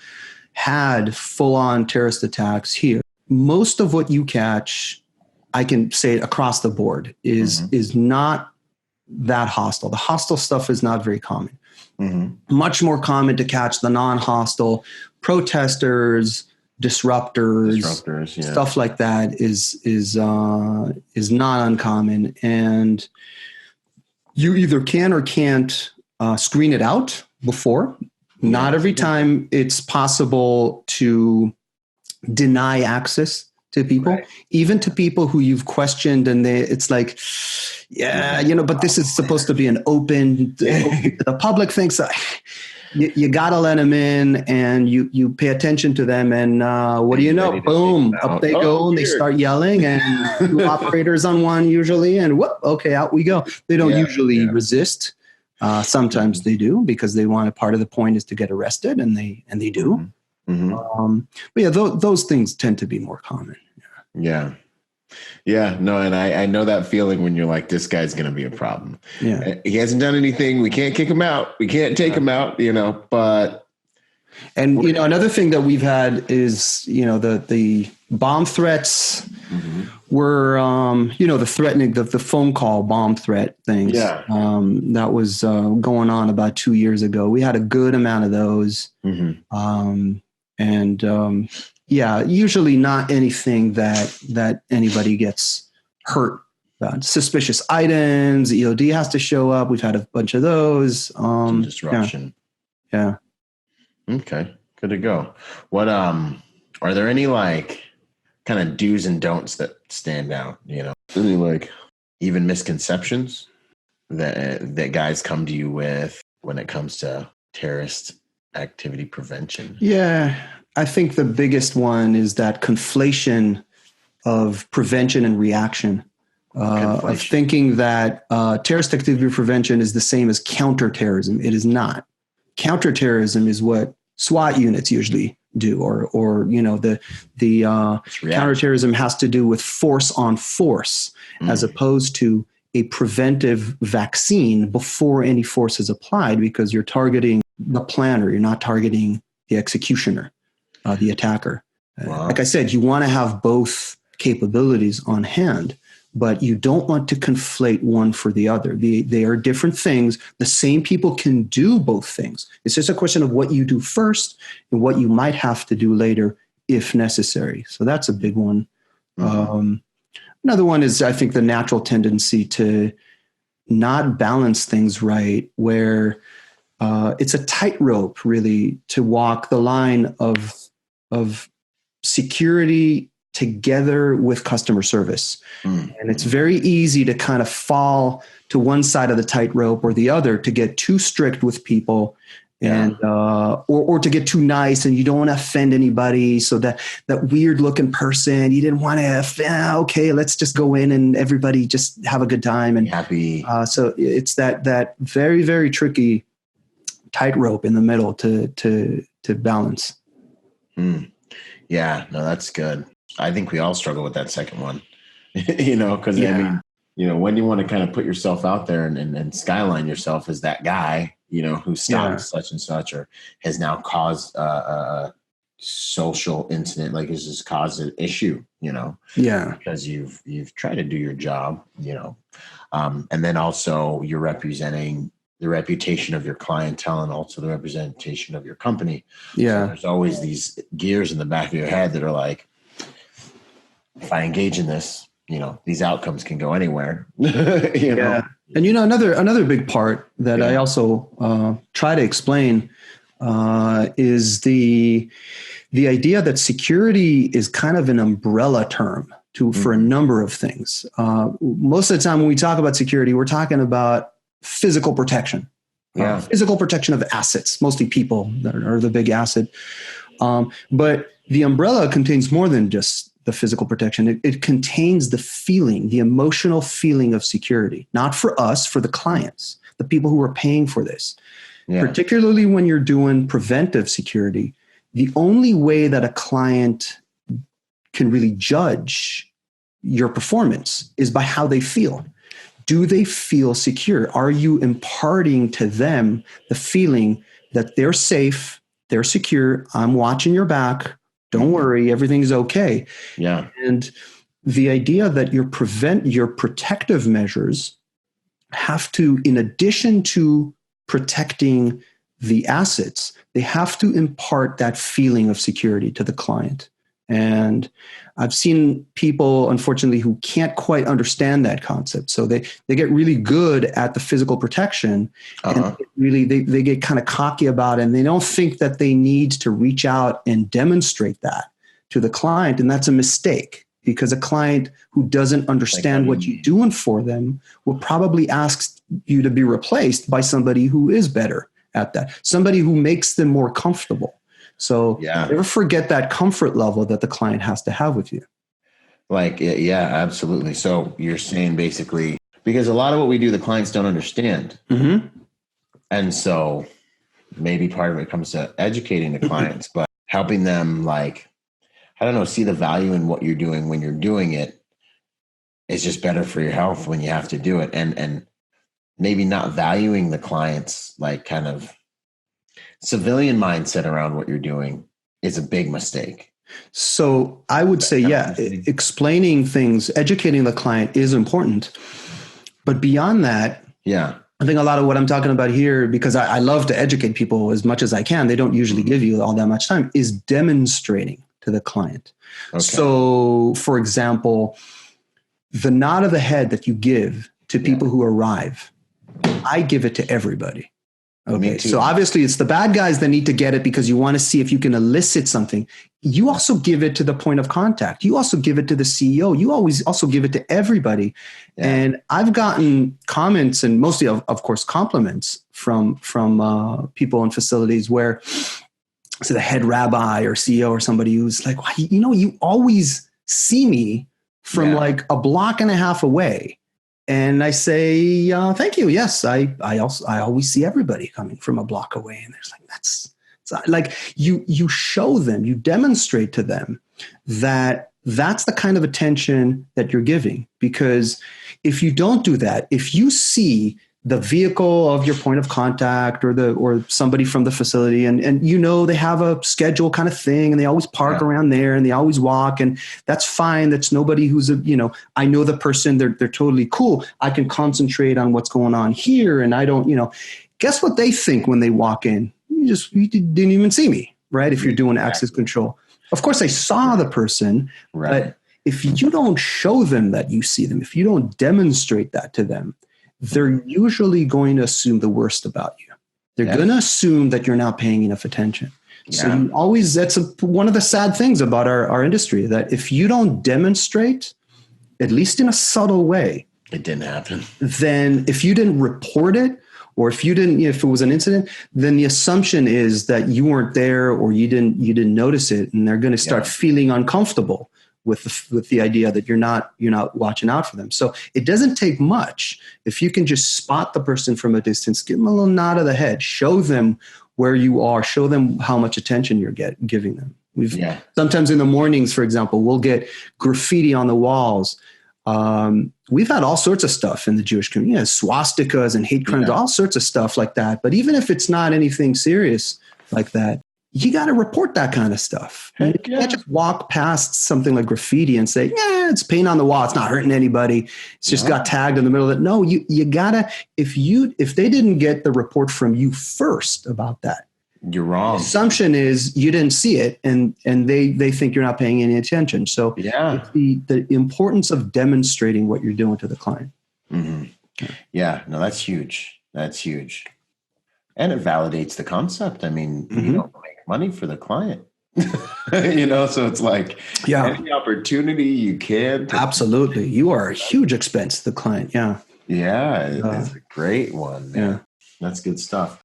had full on terrorist attacks here. Most of what you catch, I can say across the board, is not that hostile. The hostile stuff is not very common. Much more common to catch the non-hostile protesters, disruptors, stuff like that is not uncommon. And you either can or can't screen it out before. Not every time it's possible to deny access to people, even to people who you've questioned, and it's like, but this is supposed to be an open to the public thing. So you got to let them in, and you pay attention to them, and what do you know? Boom, up they go, and they start yelling, and two operators on one usually, and whoop, okay, out we go. They don't usually resist. Sometimes they do because they want part of the point is to get arrested, and they do. But those things tend to be more common. No, and I know that feeling when you're like, this guy's going to be a problem. He hasn't done anything. We can't kick him out. We can't take him out, but. And, another thing that we've had is, the bomb threats were, the threatening, the phone call bomb threat things. That was going on about 2 years ago. We had a good amount of those. Usually not anything that anybody gets hurt about. Suspicious items, EOD has to show up. We've had a bunch of those. Some disruption. Yeah. Okay, good to go. What are there any kind of do's and don'ts that stand out? Any even misconceptions that guys come to you with when it comes to terrorist activity prevention? Yeah, I think the biggest one is that conflation of prevention and reaction. of thinking that terrorist activity prevention is the same as counterterrorism. It is not. Counterterrorism is what SWAT units usually do, or the counterterrorism has to do with force on force, as opposed to a preventive vaccine before any force is applied, because you're targeting the planner, you're not targeting the executioner, the attacker. Wow. Like I said, you want to have both capabilities on hand, but you don't want to conflate one for the other. They are different things. The same people can do both things. It's just a question of what you do first and what you might have to do later if necessary. So that's a big one. Another one is, I think, the natural tendency to not balance things right, where it's a tightrope, really, to walk the line of security together with customer service. And it's very easy to kind of fall to one side of the tightrope or the other, to get too strict with people, and or to get too nice, and you don't want to offend anybody. So that weird looking person, you didn't want to offend, okay, let's just go in and everybody just have a good time and happy. So it's that very, very tricky tightrope in the middle to balance. Yeah, no, that's good. I think we all struggle with that second one, because I mean, when you want to kind of put yourself out there and skyline yourself as that guy, who stopped such and such, or has now caused a social incident, like has just caused an issue, because you've tried to do your job, and then also you're representing the reputation of your clientele and also the representation of your company. Yeah. So there's always these gears in the back of your head that are like, if I engage in this, these outcomes can go anywhere. know? And another big part that I also try to explain is the idea that security is kind of an umbrella term for a number of things. Most of the time when we talk about security, we're talking about physical protection. Physical protection of assets, mostly people that are the big asset. But the umbrella contains more than just the physical protection. It contains the feeling, the emotional feeling of security, not for us, for the clients, the people who are paying for this. Particularly when you're doing preventive security, the only way that a client can really judge your performance is by how they feel. Do they feel secure? Are you imparting to them the feeling that they're safe, they're secure, I'm watching your back, don't worry, everything's okay. Yeah. And the idea that your protective measures have to, in addition to protecting the assets, they have to impart that feeling of security to the client. And I've seen people, unfortunately, who can't quite understand that concept. So they get really good at the physical protection, and really they get kind of cocky about it, and they don't think that they need to reach out and demonstrate that to the client. And that's a mistake, because a client who doesn't understand what you're doing for them will probably ask you to be replaced by somebody who is better at that, somebody who makes them more comfortable. So never forget that comfort level that the client has to have with you. Absolutely. So you're saying basically, because a lot of what we do, the clients don't understand. And so maybe part of it comes to educating the clients, but helping them, see the value in what you're doing when you're doing it is just better for your health when you have to do it. And maybe not valuing the clients, kind of civilian mindset around what you're doing is a big mistake. So I would say, explaining things, educating the client is important. But beyond that, I think a lot of what I'm talking about here, because I love to educate people as much as I can, they don't usually give you all that much time, is demonstrating to the client. Okay. So, for example, the nod of the head that you give to people who arrive, I give it to everybody. Okay, so obviously it's the bad guys that need to get it because you want to see if you can elicit something. You also give it to the point of contact. You also give it to the CEO. You always also give it to everybody. Yeah. And I've gotten comments, and mostly, of course, compliments from people in facilities where, so the head rabbi or CEO or somebody who's like, well, you always see me from like a block and a half away. And I say, thank you. Yes, I always see everybody coming from a block away. And there's like, that's like you show them, you demonstrate to them that that's the kind of attention that you're giving. Because if you don't do that, if you see the vehicle of your point of contact or somebody from the facility and they have a schedule kind of thing and they always park around there and they always walk, and that's fine. That's nobody who's I know the person, they're totally cool. I can concentrate on what's going on here. And I don't, guess what they think when they walk in? You didn't even see me, right? If you're doing access control. Of course I saw the person, but if you don't show them that you see them, if you don't demonstrate that to them, they're usually going to assume the worst about you. They're going to assume that you're not paying enough attention. So that's one of the sad things about our industry, that if you don't demonstrate, at least in a subtle way, it didn't happen. Then if you didn't report it, or if it was an incident, then the assumption is that you weren't there or you didn't notice it. And they're going to start feeling uncomfortable with the idea that you're not watching out for them. So it doesn't take much. If you can just spot the person from a distance, give them a little nod of the head, show them where you are, show them how much attention you're giving them. Sometimes in the mornings, for example, we'll get graffiti on the walls. We've had all sorts of stuff in the Jewish community, swastikas and hate crimes, all sorts of stuff like that. But even if it's not anything serious like that, you got to report that kind of stuff. You can't just walk past something like graffiti and say, it's paint on the wall. It's not hurting anybody. It's just got tagged in the middle of it. No, you gotta, if they didn't get the report from you first about that, you're wrong. The assumption is you didn't see it and they think you're not paying any attention. So it's the importance of demonstrating what you're doing to the client. Mm-hmm. Yeah, no, that's huge. That's huge. And it validates the concept. I mean, you don't make money for the client, so it's like any opportunity you can. Absolutely. You are a huge expense to the client. Yeah. Yeah. It's a great one. Man. Yeah. That's good stuff.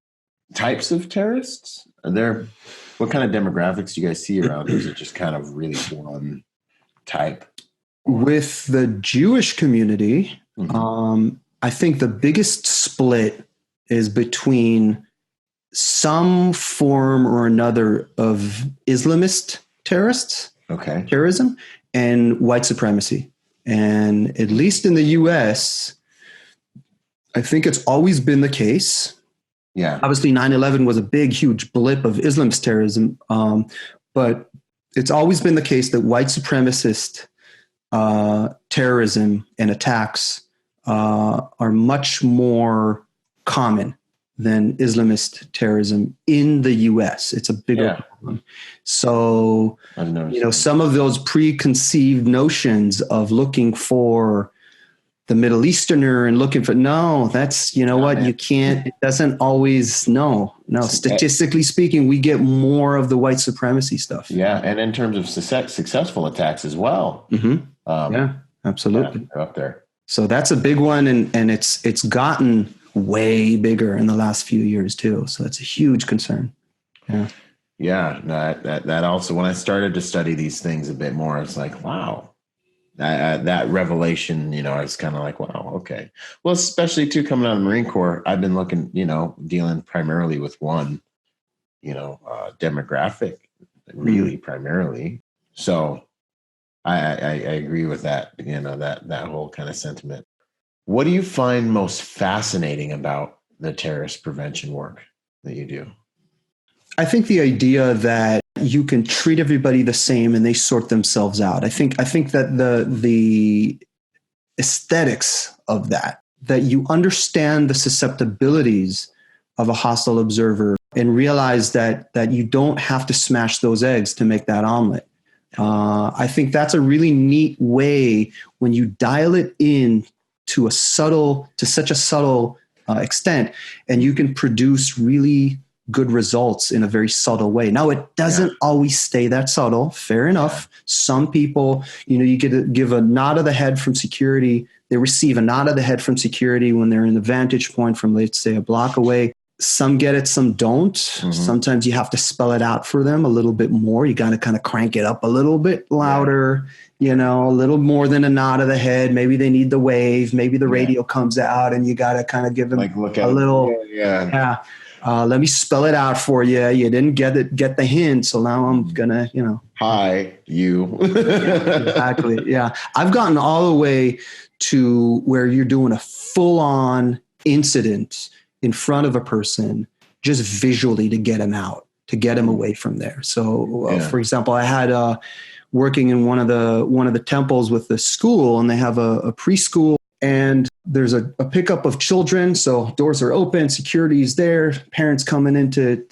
Types of terrorists? What kind of demographics do you guys see around? Or is it just kind of really one type? With the Jewish community, I think the biggest split is between some form or another of Islamist terrorism, and white supremacy. And at least in the US, I think it's always been the case. Yeah. Obviously, 9/11 was a big, huge blip of Islamist terrorism. But it's always been the case that white supremacist terrorism and attacks are much more common than Islamist terrorism in the US. It's a bigger problem. So, some of those preconceived notions of looking for the Middle Easterner and looking for, that's, what, you can't, it doesn't always, statistically speaking, we get more of the white supremacy stuff. Yeah. And in terms of successful attacks as well. Absolutely. Up there. So that's a big one. And it's gotten way bigger in the last few years too. So that's a huge concern. Yeah. Yeah. No, that also, when I started to study these things a bit more, it's like, wow. That revelation, I was kind of like, wow, okay. Well, especially too, coming out of the Marine Corps, I've been looking, dealing primarily with one, demographic, really primarily. So I agree with that, that whole kind of sentiment. What do you find most fascinating about the terrorist prevention work that you do? I think the idea that you can treat everybody the same and they sort themselves out. I think that the aesthetics of that you understand the susceptibilities of a hostile observer and realize that you don't have to smash those eggs to make that omelet. I think that's a really neat way when you dial it in to such a subtle extent, and you can produce really good results in a very subtle way. Now, it doesn't always stay that subtle. Fair enough. Yeah. Some people, you get to give a nod of the head from security. They receive a nod of the head from security when they're in the vantage point from, let's say, a block away. some get it, some don't. Mm-hmm. Sometimes you have to spell it out for them a little bit more. You got to kind of crank it up a little bit louder, a little more than a nod of the head. Maybe they need the wave. Maybe the radio comes out and you got to kind of give them look a at little, let me spell it out for you. You didn't get the hint. So now I'm going to, Hi, you. Exactly. Yeah. I've gotten all the way to where you're doing a full on incident in front of a person, just visually to get him out, to get him away from there. So, for example, I had working in one of the temples with the school, and they have a preschool, and there's a pickup of children. So doors are open, security is there, parents coming in to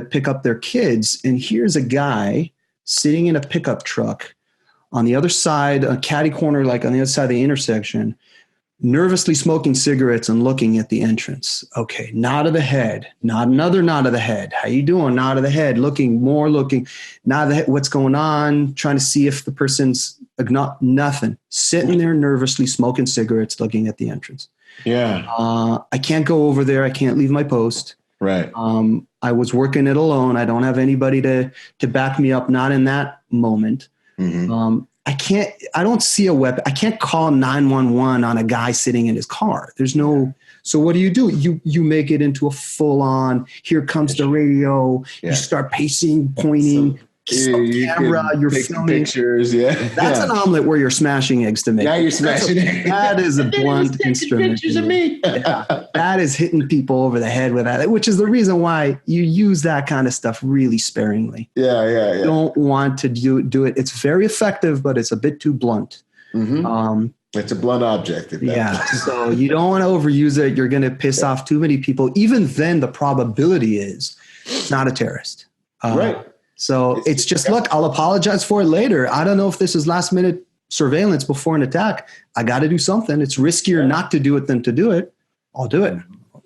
pick up their kids, and here's a guy sitting in a pickup truck on the other side, a catty corner, like on the other side of the intersection, nervously smoking cigarettes and looking at the entrance. Okay, nod of the head, another nod of the head. How you doing? Nod of the head, looking, nod of the head. What's going on? Trying to see if the person's nothing. Sitting there nervously smoking cigarettes, looking at the entrance. Yeah. I can't go over there. I can't leave my post. Right. I was working it alone. I don't have anybody to back me up. Not in that moment. Mm-hmm. I don't see a weapon. I can't call 911 on a guy sitting in his car. There's no, so what do? You make it into a full on, here comes the radio. Yeah. You start pacing, pointing, camera, you're filming pictures. That's an omelet where you're smashing eggs to make. Now you're smashing eggs. That is a blunt instrument. Pictures of me. That is hitting people over the head with that, which is the reason why you use that kind of stuff really sparingly. Yeah. You don't want to do it. It's very effective, but it's a bit too blunt. Mm-hmm. It's a blunt object. So you don't want to overuse it. You're going to piss off too many people. Even then, the probability is it's not a terrorist. Right. So it's just, look, I'll apologize for it later. I don't know if this is last minute surveillance before an attack. I got to do something. It's riskier not to do it than to do it. I'll do it.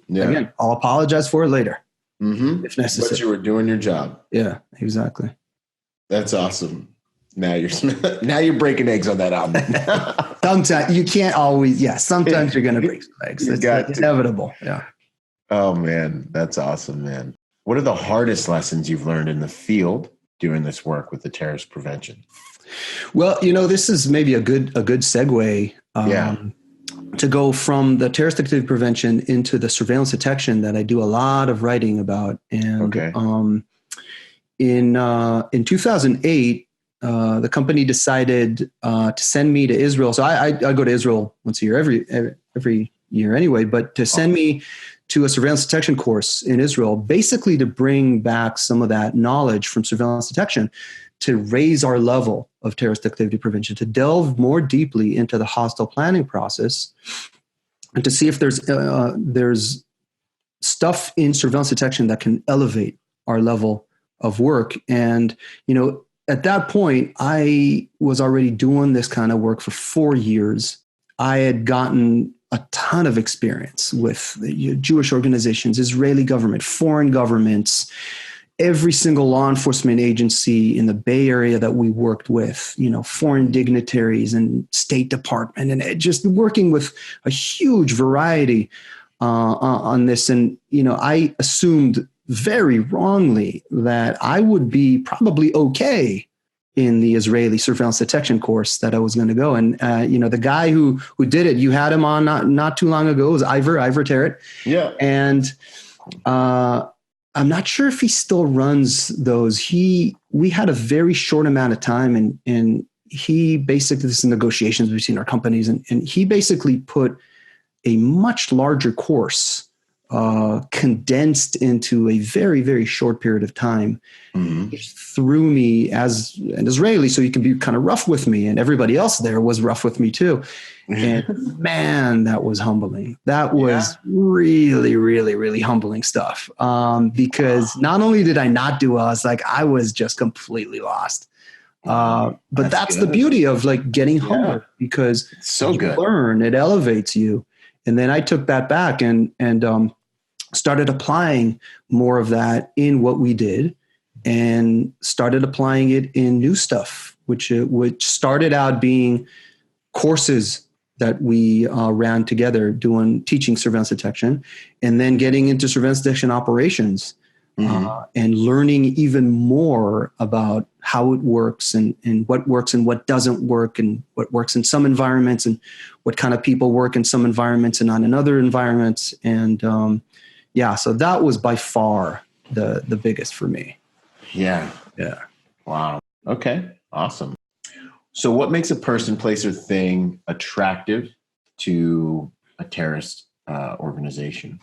Yeah. Again, I'll apologize for it later if necessary. But you were doing your job. Yeah, exactly. That's awesome. Now you're breaking eggs on that album. Sometimes you can't always. Yeah, sometimes you're going to break some eggs. It's inevitable. Yeah. Oh man, that's awesome, man. What are the hardest lessons you've learned in the field doing this work with the terrorist prevention? Well, this is maybe a good segue to go from the terrorist activity prevention into the surveillance detection that I do a lot of writing about. And in 2008, the company decided to send me to Israel. So I go to Israel once a year, every year anyway, but to send me to a surveillance detection course in Israel, basically to bring back some of that knowledge from surveillance detection to raise our level of terrorist activity prevention, to delve more deeply into the hostile planning process, and to see if there's stuff in surveillance detection that can elevate our level of work. And, at that point, I was already doing this kind of work for 4 years. I had gotten a ton of experience with Jewish organizations, Israeli government, foreign governments, every single law enforcement agency in the Bay Area that we worked with, foreign dignitaries and State Department, and just working with a huge variety on this. And, I assumed very wrongly that I would be probably okay in the Israeli surveillance detection course that I was going to go. And, the guy who did it, you had him on not too long ago, was Ivor Terrett. Yeah. And I'm not sure if he still runs those. We had a very short amount of time, and he basically, this is negotiations between our companies, and he basically put a much larger course condensed into a very, very short period of time. He threw me as an Israeli, so he could be kind of rough with me, and everybody else there was rough with me too. And man, that was humbling. That was really, really, really humbling stuff. Because not only did I not do well, it's like I was just completely lost. But that's the beauty of getting humbled, because it's so you good. Learn, it elevates you. And then I took that back and started applying more of that in what we did, and started applying it in new stuff, which started out being courses that we ran together teaching surveillance detection, and then getting into surveillance detection operations and learning even more about how it works and what works and what doesn't work and what works in some environments and what kind of people work in some environments and not in other environments. And so that was by far the biggest for me. Yeah. Yeah. Wow. Okay. Awesome. So what makes a person, place, or thing attractive to a terrorist organization?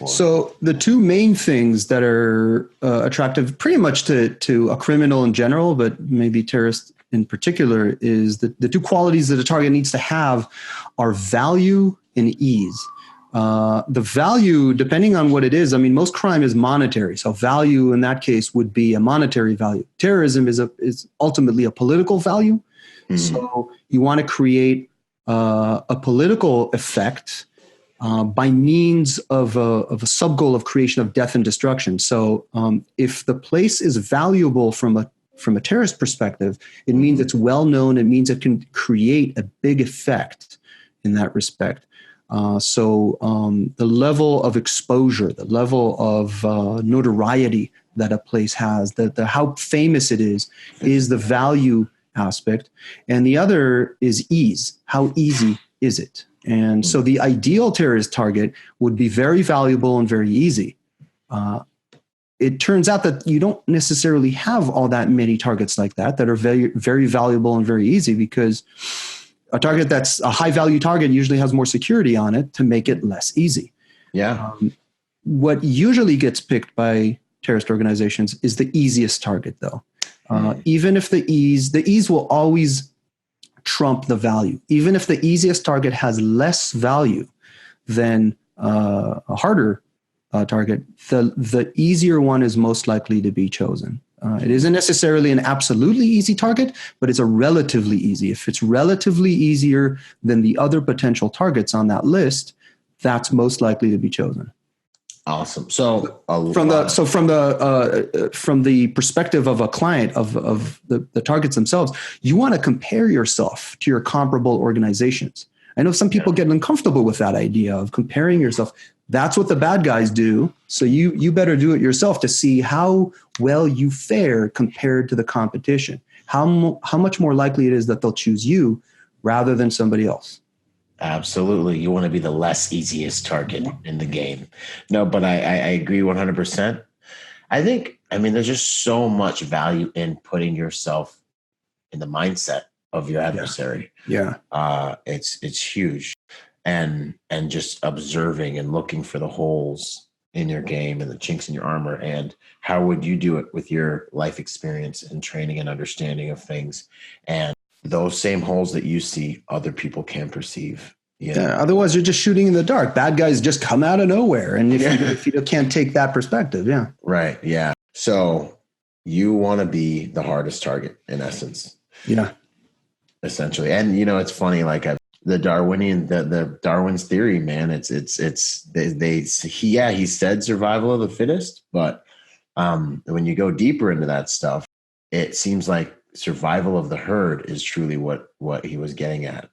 So the two main things that are attractive pretty much to a criminal in general, but maybe terrorists in particular, is the two qualities that a target needs to have are value and ease. The value, depending on what it is, I mean, most crime is monetary. So value in that case would be a monetary value. Terrorism is ultimately a political value. So you want to create a political effect by means of a sub-goal of creation of death and destruction. So if the place is valuable from a terrorist perspective, it means it's well known. It means it can create a big effect in that respect. So the level of exposure, the level of notoriety that a place has, the how famous it is the value aspect. And the other is ease. How easy is it? And so the ideal terrorist target would be very valuable and very easy. It turns out that you don't necessarily have all that many targets like that are very, very valuable and very easy, because a target that's a high value target usually has more security on it to make it less easy. Yeah. What usually gets picked by terrorist organizations is the easiest target, though. Even if the ease will always trump the value. Even if the easiest target has less value than a harder target, the easier one is most likely to be chosen. It isn't necessarily an absolutely easy target, but it's a relatively easy. If it's relatively easier than the other potential targets on that list, that's most likely to be chosen. Awesome. So from the perspective of a client, of the targets themselves, you want to compare yourself to your comparable organizations. I know some people get uncomfortable with that idea of comparing yourself. That's what the bad guys do. So you better do it yourself to see how well you fare compared to the competition. How much more likely it is that they'll choose you rather than somebody else. Absolutely. You want to be the less easiest target in the game. No, but I agree 100%. There's just so much value in putting yourself in the mindset of your adversary. Yeah. It's huge. And just observing and looking for the holes in your game and the chinks in your armor. And how would you do it with your life experience and training and understanding of things? And those same holes that you see, other people can perceive. Yeah. Otherwise, you're just shooting in the dark. Bad guys just come out of nowhere. And if you can't take that perspective, Right. Yeah. So you want to be the hardest target, in essence. Yeah. Essentially. And, it's funny, like the Darwin's theory, man, he said survival of the fittest, but when you go deeper into that stuff, it seems like survival of the herd is truly what he was getting at.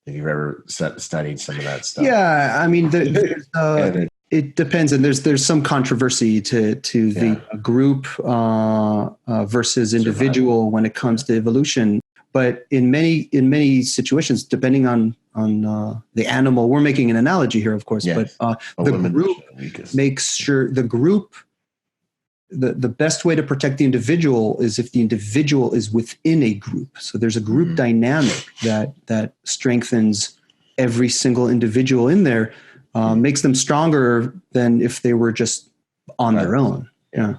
If you've ever studied some of that stuff. Yeah, I mean, it depends, and there's some controversy to the group versus individual survival when it comes to evolution. But in many situations, depending on the animal, we're making an analogy here, of course. Yes. But the group makes sure the group. The best way to protect the individual is if the individual is within a group. So there's a group dynamic that strengthens every single individual in there, makes them stronger than if they were just on their own. Yeah.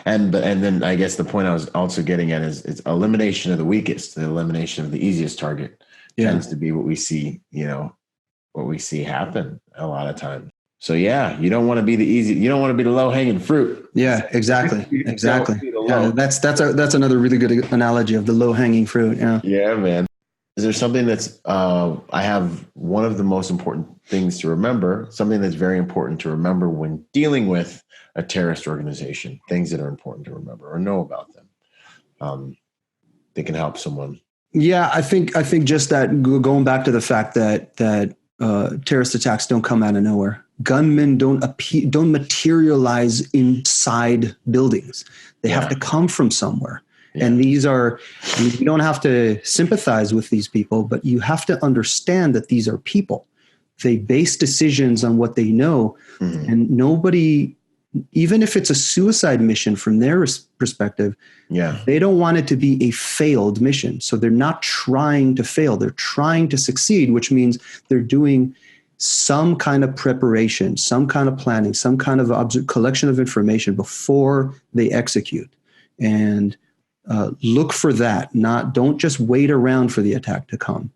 And then I guess the point I was also getting at is it's elimination of the weakest, the elimination of the easiest target tends to be what we see, happen a lot of times. So you don't want to be you don't want to be the low hanging fruit. Yeah, exactly. Yeah, that's another really good analogy of the low hanging fruit. Yeah. Yeah, man. Is there something that's, I have one of the most important things to remember, something that's very important to remember when dealing with a terrorist organization, things that are important to remember or know about them. They can help someone. Yeah, I think just that, going back to the fact that terrorist attacks don't come out of nowhere. Gunmen don't materialize inside buildings. They have to come from somewhere. Yeah. And these are, you don't have to sympathize with these people, but you have to understand that these are people. They base decisions on what they know. Mm-hmm. And nobody, even if it's a suicide mission from their perspective, they don't want it to be a failed mission. So they're not trying to fail. They're trying to succeed, which means they're doing some kind of preparation, some kind of planning, some kind of collection of information before they execute. And look for that. Don't just wait around for the attack to come.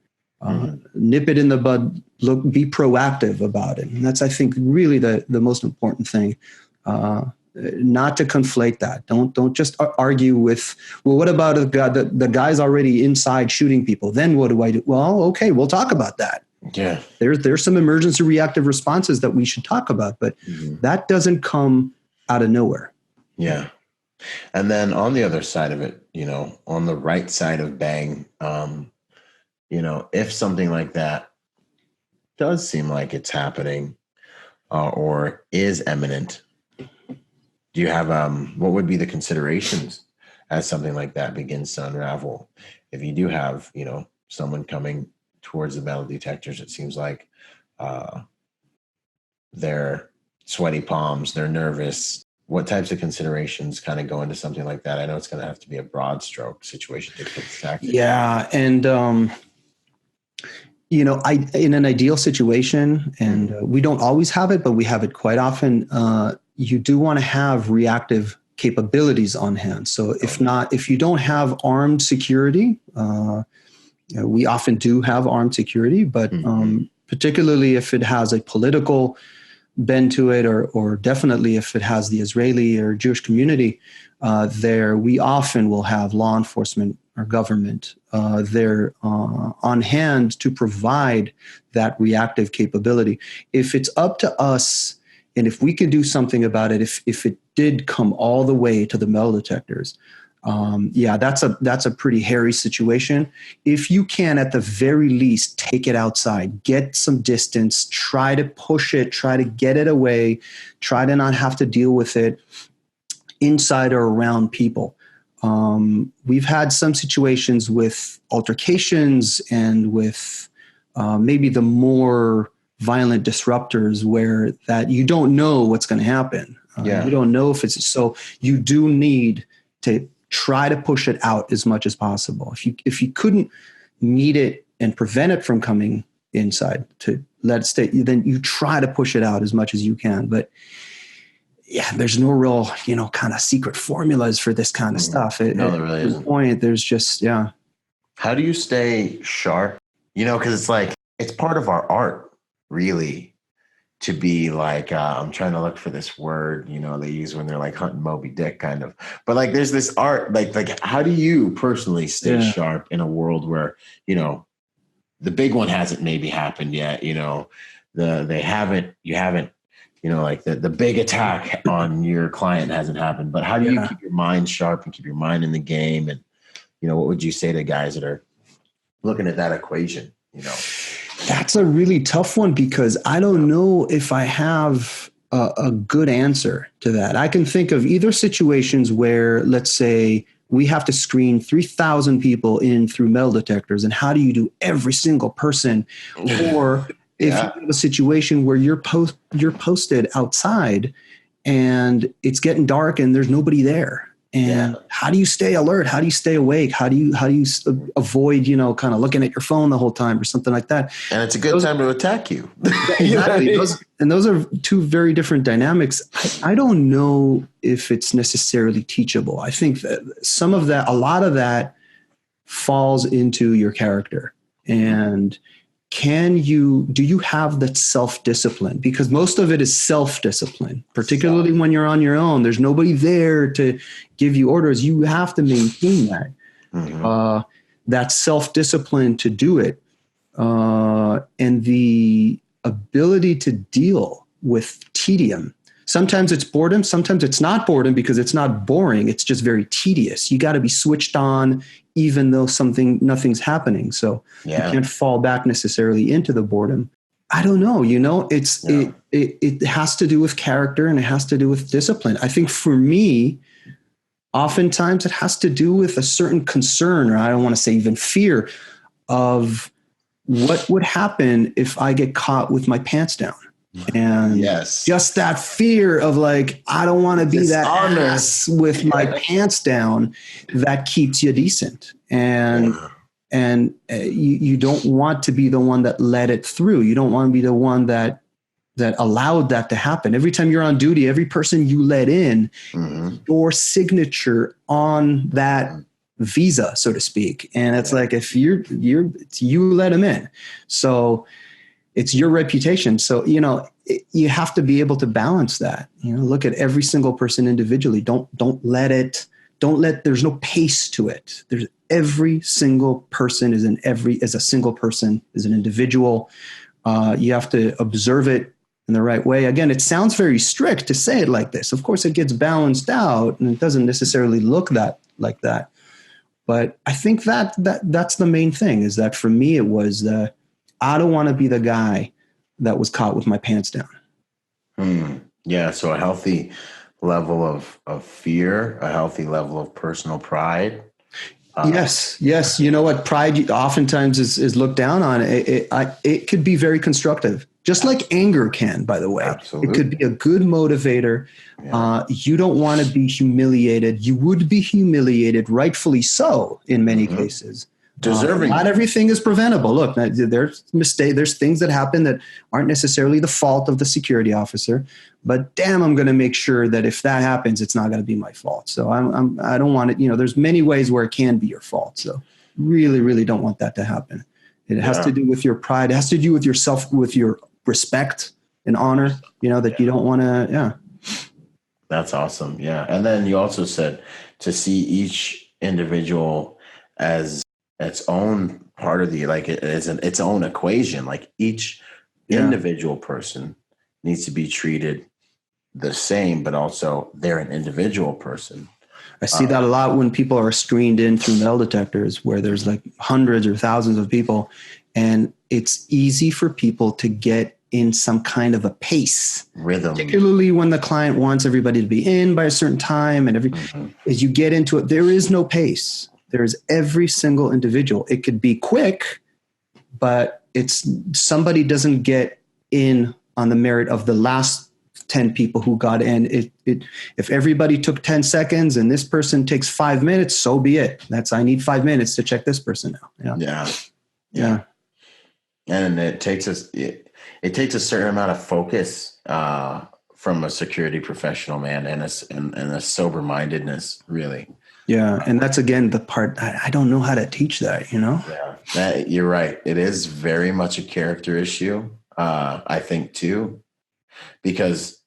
Nip it in the bud. Be proactive about it. And that's, I think, really the most important thing. Not to conflate that. Don't just argue with, well, what about the guy's already inside shooting people? Then what do I do? Well, okay, we'll talk about that. Yeah. There's some emergency reactive responses that we should talk about, but that doesn't come out of nowhere. Yeah. And then on the other side of it, on the right side of bang, if something like that does seem like it's happening or is imminent, do you have what would be the considerations as something like that begins to unravel? If you do have, someone coming towards the metal detectors, it seems like they're sweaty palms, they're nervous. What types of considerations kind of go into something like that? I know it's going to have to be a broad stroke situation to get detected. Yeah. And, in an ideal situation, and we don't always have it, but we have it quite often, you do want to have reactive capabilities on hand. So if you don't have armed security, we often do have armed security, but particularly if it has a political bend to it, or definitely if it has the Israeli or Jewish community there, we often will have law enforcement or government there on hand to provide that reactive capability. If it's up to us, and if we can do something about it, if it did come all the way to the metal detectors, that's a pretty hairy situation. If you can, at the very least, take it outside, get some distance, try to push it, try to get it away, try to not have to deal with it inside or around people. We've had some situations with altercations and with maybe the more violent disruptors where that you don't know what's going to happen. You don't know if it's, so you do need to try to push it out as much as possible. If you couldn't meet it and prevent it from coming inside, to let it stay, then you try to push it out as much as you can. But there's no real, kind of secret formulas for this kind of stuff. There really isn't. Point, there's just, How do you stay sharp? Because it's like, it's part of our art, really, to be like, I'm trying to look for this word, they use when they're like hunting Moby Dick kind of, but like, there's this art, like how do you personally stay sharp in a world where, the big one hasn't maybe happened yet, you haven't, like the big attack on your client hasn't happened, but how do you keep your mind sharp and keep your mind in the game? And, what would you say to guys that are looking at that equation, That's a really tough one, because I don't know if I have a good answer to that. I can think of either situations where, let's say, we have to screen 3,000 people in through metal detectors, and how do you do every single person? Or if you have a situation where you're posted outside and it's getting dark and there's nobody there. And how do you stay alert? How do you stay awake? How do you avoid, kind of looking at your phone the whole time or something like that? And it's a good time to attack you. Exactly. Those are two very different dynamics. I don't know if it's necessarily teachable. I think that a lot of that falls into your character. And do you have that self-discipline? Because most of it is self-discipline, particularly when you're on your own. There's nobody there to give you orders. You have to maintain that, that self-discipline to do it, and the ability to deal with tedium. Sometimes it's boredom. Sometimes it's not boredom because it's not boring. It's just very tedious. You got to be switched on even though nothing's happening. So you can't fall back necessarily into the boredom. I don't know. It has to do with character and it has to do with discipline. I think for me, oftentimes it has to do with a certain concern, or I don't want to say even fear of what would happen if I get caught with my pants down. And just that fear of like, I don't want to be that ass with my pants down, that keeps you decent. And you don't want to be the one that let it through. You don't want to be the one that allowed that to happen. Every time you're on duty, every person you let in, your signature on that visa, so to speak. And it's like, if you let them in. So it's your reputation. So, you have to be able to balance that, look at every single person individually. There's no pace to it. There's every single person is a single person, is an individual. You have to observe it in the right way. Again, it sounds very strict to say it like this. Of course, it gets balanced out and it doesn't necessarily look like that. But I think that's the main thing, is that for me, it was I don't want to be the guy that was caught with my pants down. Yeah. So a healthy level of fear, a healthy level of personal pride. Yes. You know what? Pride oftentimes is looked down on. It could be very constructive, just like anger can, by the way. Absolutely. It could be a good motivator. Yeah. You don't want to be humiliated. You would be humiliated, rightfully so, in many cases. Deserving. Not everything is preventable. Look, there's mistakes. There's things that happen that aren't necessarily the fault of the security officer, but damn, I'm going to make sure that if that happens, it's not going to be my fault. So I don't want it. There's many ways where it can be your fault. So really, really don't want that to happen. It has to do with your pride. It has to do with yourself, with your respect and honor, that you don't want to. Yeah. That's awesome. Yeah. And then you also said to see each individual as its own part of its own equation. Like each individual person needs to be treated the same, but also they're an individual person. I see that a lot when people are screened in through metal detectors, where there's like hundreds or thousands of people, and it's easy for people to get in some kind of a pace, rhythm, particularly when the client wants everybody to be in by a certain time, and as you get into it, there is no pace. There's every single individual. It could be quick, but somebody doesn't get in on the merit of the last 10 people who got in. If everybody took 10 seconds and this person takes 5 minutes, so be it. I need 5 minutes to check this person out. Yeah. And it takes a certain amount of focus from a security professional, man, and a sober-mindedness, really. Yeah, and that's, again, the part I don't know how to teach that, Yeah, you're right. It is very much a character issue, I think, too, because,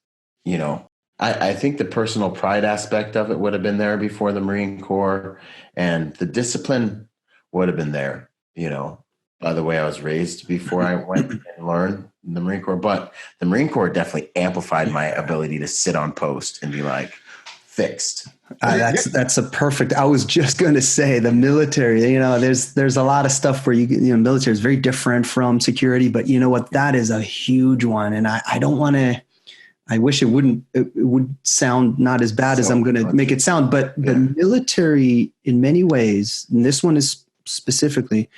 I think the personal pride aspect of it would have been there before the Marine Corps, and the discipline would have been there, by the way I was raised before I went and learned in the Marine Corps. But the Marine Corps definitely amplified my ability to sit on post and be like, fixed. That's a perfect. I was just going to say the military. There's a lot of stuff where military is very different from security, but you know what? That is a huge one, and I don't want to. I wish it wouldn't. It would sound not as bad as I'm going to make it sound. But the military, in many ways, and this one is specifically,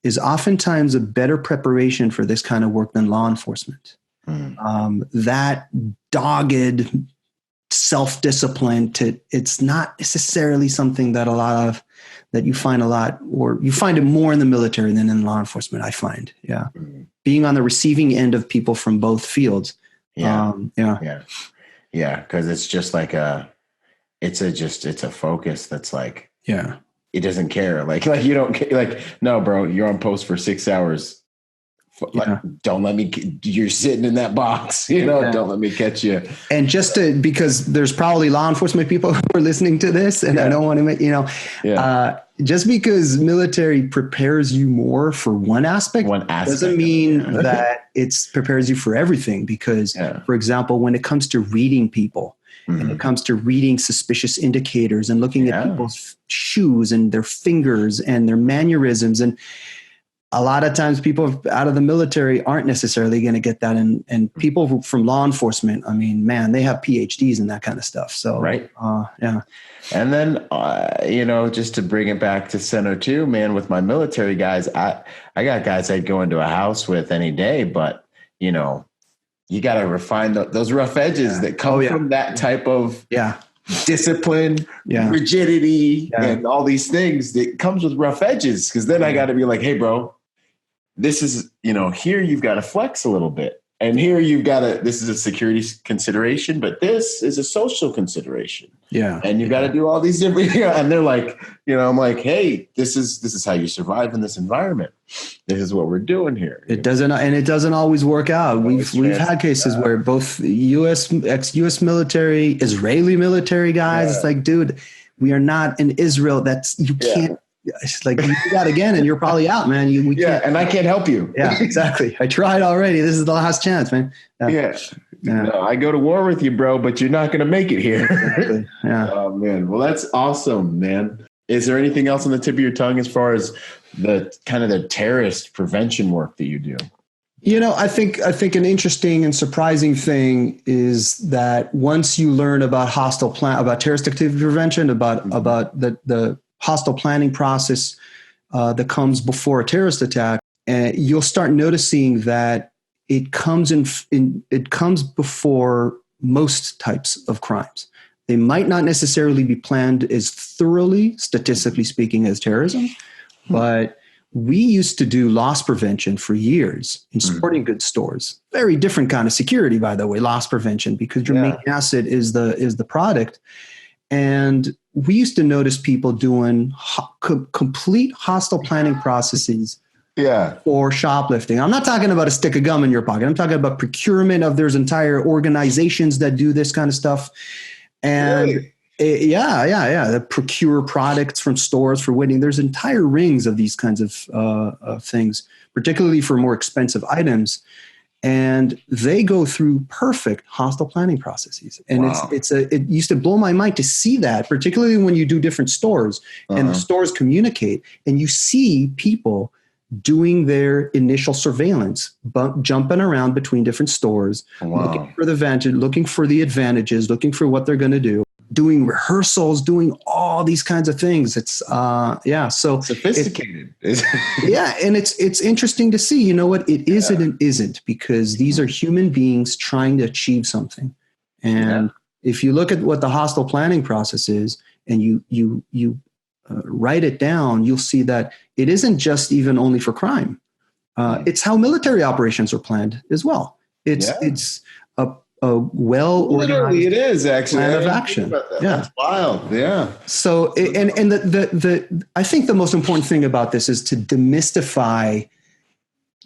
is oftentimes a better preparation for this kind of work than law enforcement. That dogged self-discipline it's not necessarily something that you find a lot, or you find it more in the military than in law enforcement, I find. Yeah. Being on the receiving end of people from both fields. Yeah. Cause it's just like it's a focus that's like, it doesn't care. Like you don't care. Like, no, bro, you're on post for 6 hours. Like, don't let me, you're sitting in that box, don't let me catch you. And because there's probably law enforcement people who are listening to this, and I don't want to make, just because military prepares you more for one aspect doesn't mean that it prepares you for everything because, for example, when it comes to reading people, and it comes to reading suspicious indicators and looking at people's shoes and their fingers and their mannerisms. And a lot of times people out of the military aren't necessarily going to get that. And people from law enforcement, I mean, man, they have PhDs and that kind of stuff. So, yeah. And then, just to bring it back to Center 2, man, with my military guys, I got guys I'd go into a house with any day, but, you got to refine those rough edges that come from that type of discipline, rigidity, and all these things that comes with rough edges. Because then I got to be like, hey, bro, this is, here you've got to flex a little bit. And here you've got this is a security consideration, but this is a social consideration. Yeah. And you got to do all these different, and they're like, I'm like, hey, this is how you survive in this environment. This is what we're doing here. It doesn't always work out. We've had cases where both ex-US military, Israeli military guys, it's like, dude, we are not in Israel. You can't. It's like you do that again, and you're probably out, man. We can't, and I can't help you. Yeah, exactly. I tried already. This is the last chance, man. No, I go to war with you, bro, but you're not going to make it here. Exactly. Yeah. Oh man, well that's awesome, man. Is there anything else on the tip of your tongue as far as the kind of the terrorist prevention work that you do? I think an interesting and surprising thing is that once you learn about about terrorist activity prevention, about the hostile planning process that comes before a terrorist attack, and you'll start noticing that it comes it comes before most types of crimes. They might not necessarily be planned as thoroughly, statistically speaking, as terrorism, but we used to do loss prevention for years in sporting goods stores. Very different kind of security, by the way, loss prevention, because your main asset is the product. And we used to notice people doing complete hostile planning processes for shoplifting. I'm not talking about a stick of gum in your pocket. I'm talking about procurement of there's entire organizations that do this kind of stuff. And they procure products from stores for winning. There's entire rings of these kinds of things, particularly for more expensive items. And they go through perfect hostile planning processes. And it used to blow my mind to see that, particularly when you do different stores and the stores communicate and you see people doing their initial surveillance, jumping around between different stores, looking for the advantages, looking for what they're going to do, doing rehearsals, doing all these kinds of things. It's so sophisticated. And it's interesting to see, what it is and isn't, because these are human beings trying to achieve something. And if you look at what the hostile planning process is and you write it down, you'll see that it isn't just even only for crime. It's how military operations are planned as well. It's a well-organized literally it is actually plan of action. That's wild. Yeah. So I think the most important thing about this is to demystify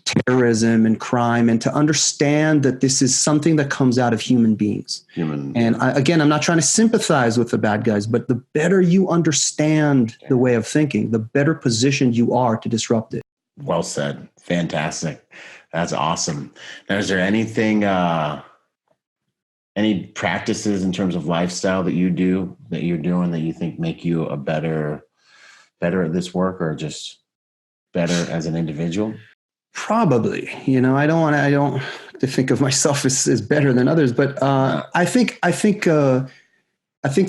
terrorism and crime and to understand that this is something that comes out of human beings. And I'm not trying to sympathize with the bad guys, but the better you understand the way of thinking, the better positioned you are to disrupt it. Well said. Fantastic. That's awesome. Now, is there anything, any practices in terms of lifestyle that you're doing that you think make you a better at this work, or just better as an individual? Probably. I don't to think of myself as better than others, but I think the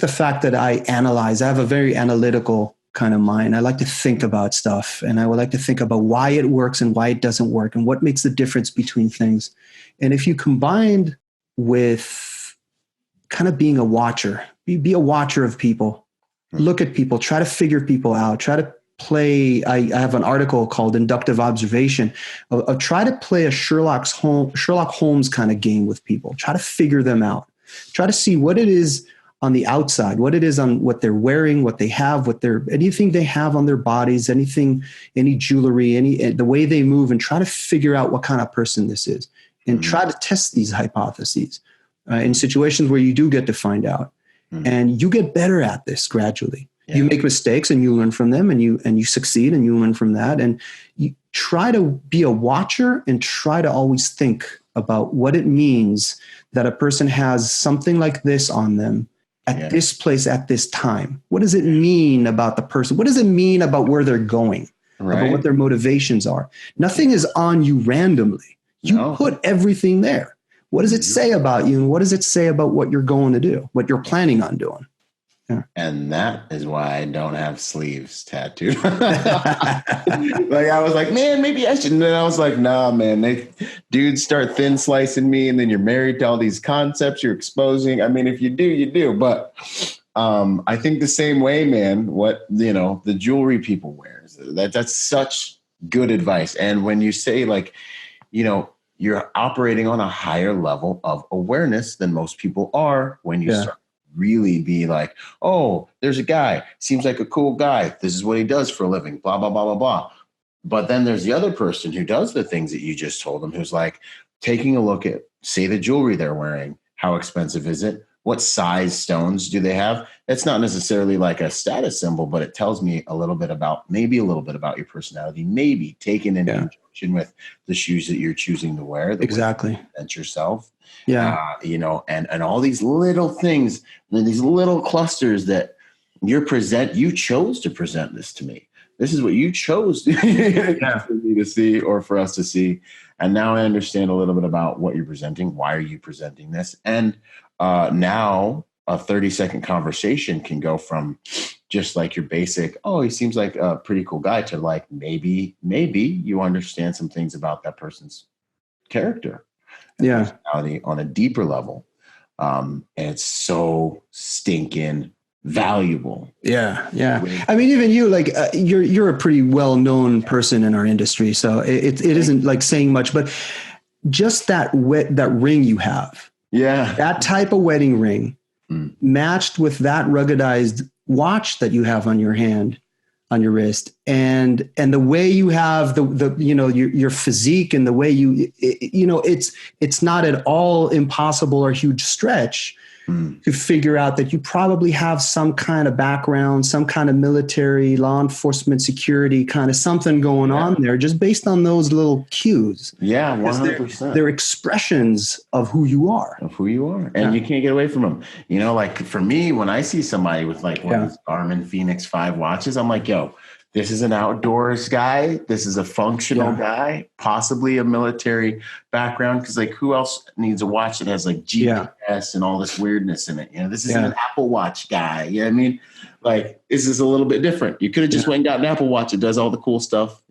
fact that I have a very analytical kind of mind. I like to think about stuff, and I would like to think about why it works and why it doesn't work and what makes the difference between things. And if you combined with kind of being a watcher, be a watcher of people, look at people, try to figure people out, try to play. I have an article called Inductive Observation of try to play a Sherlock Holmes kind of game with people, try to figure them out, try to see what it is on the outside, what it is on what they're wearing, what they have, anything they have on their bodies, any jewelry, the way they move, and try to figure out what kind of person this is and try to test these hypotheses. In situations where you do get to find out, and you get better at this gradually. You make mistakes and you learn from them, and you succeed and you learn from that. And you try to be a watcher and try to always think about what it means that a person has something like this on them at this place at this time. What does it mean about the person? What does it mean about where they're going? About what their motivations are? Nothing is on you randomly. You put everything there. What does it say about you? And what does it say about what you're going to do, what you're planning on doing? Yeah. And that is why I don't have sleeves tattooed. Like I was like, man, maybe I should. And then I was like, nah, man, dudes start thin slicing me, and then you're married to all these concepts you're exposing. I mean, if you do, you do. But I think the same way, man, what, the jewelry people wear, that's such good advice. And when you say like, you're operating on a higher level of awareness than most people are when you start really be like, oh, there's a guy, seems like a cool guy. This is what he does for a living, blah, blah, blah, blah, blah. But then there's the other person who does the things that you just told them, who's like taking a look at, say, the jewelry they're wearing. How expensive is it? What size stones do they have? It's not necessarily like a status symbol, but it tells me a little bit about your personality, maybe taken into conjunction with the shoes that you're choosing to wear. Exactly. And yourself. Yeah. And all these little things, and these little clusters that you chose to present this to me. This is what you chose for me to see, or for us to see. And now I understand a little bit about what you're presenting. Why are you presenting this? And now a 30-second conversation can go from just like your basic, oh, he seems like a pretty cool guy, to like, maybe you understand some things about that person's character. Personality on a deeper level. And it's so stinking valuable. Yeah. I mean, even you, like you're a pretty well-known person in our industry, so it isn't like saying much, but just that ring you have, that type of wedding ring, matched with that ruggedized watch that you have on your hand, on your wrist, and the way you have the your physique, and the way it's not at all impossible or huge stretch to figure out that you probably have some kind of background, some kind of military, law enforcement, security kind of something going on there, just based on those little cues. Yeah, 100%. They're expressions of who you are. And you can't get away from them. Like for me, when I see somebody with like one of these Garmin Phoenix 5 watches, I'm like, yo, this is an outdoors guy. This is a functional guy, possibly a military background. Because like, who else needs a watch that has like GPS and all this weirdness in it? This isn't an Apple Watch guy. You know what I mean? Like, this is a little bit different. You could have just went and got an Apple Watch that does all the cool stuff.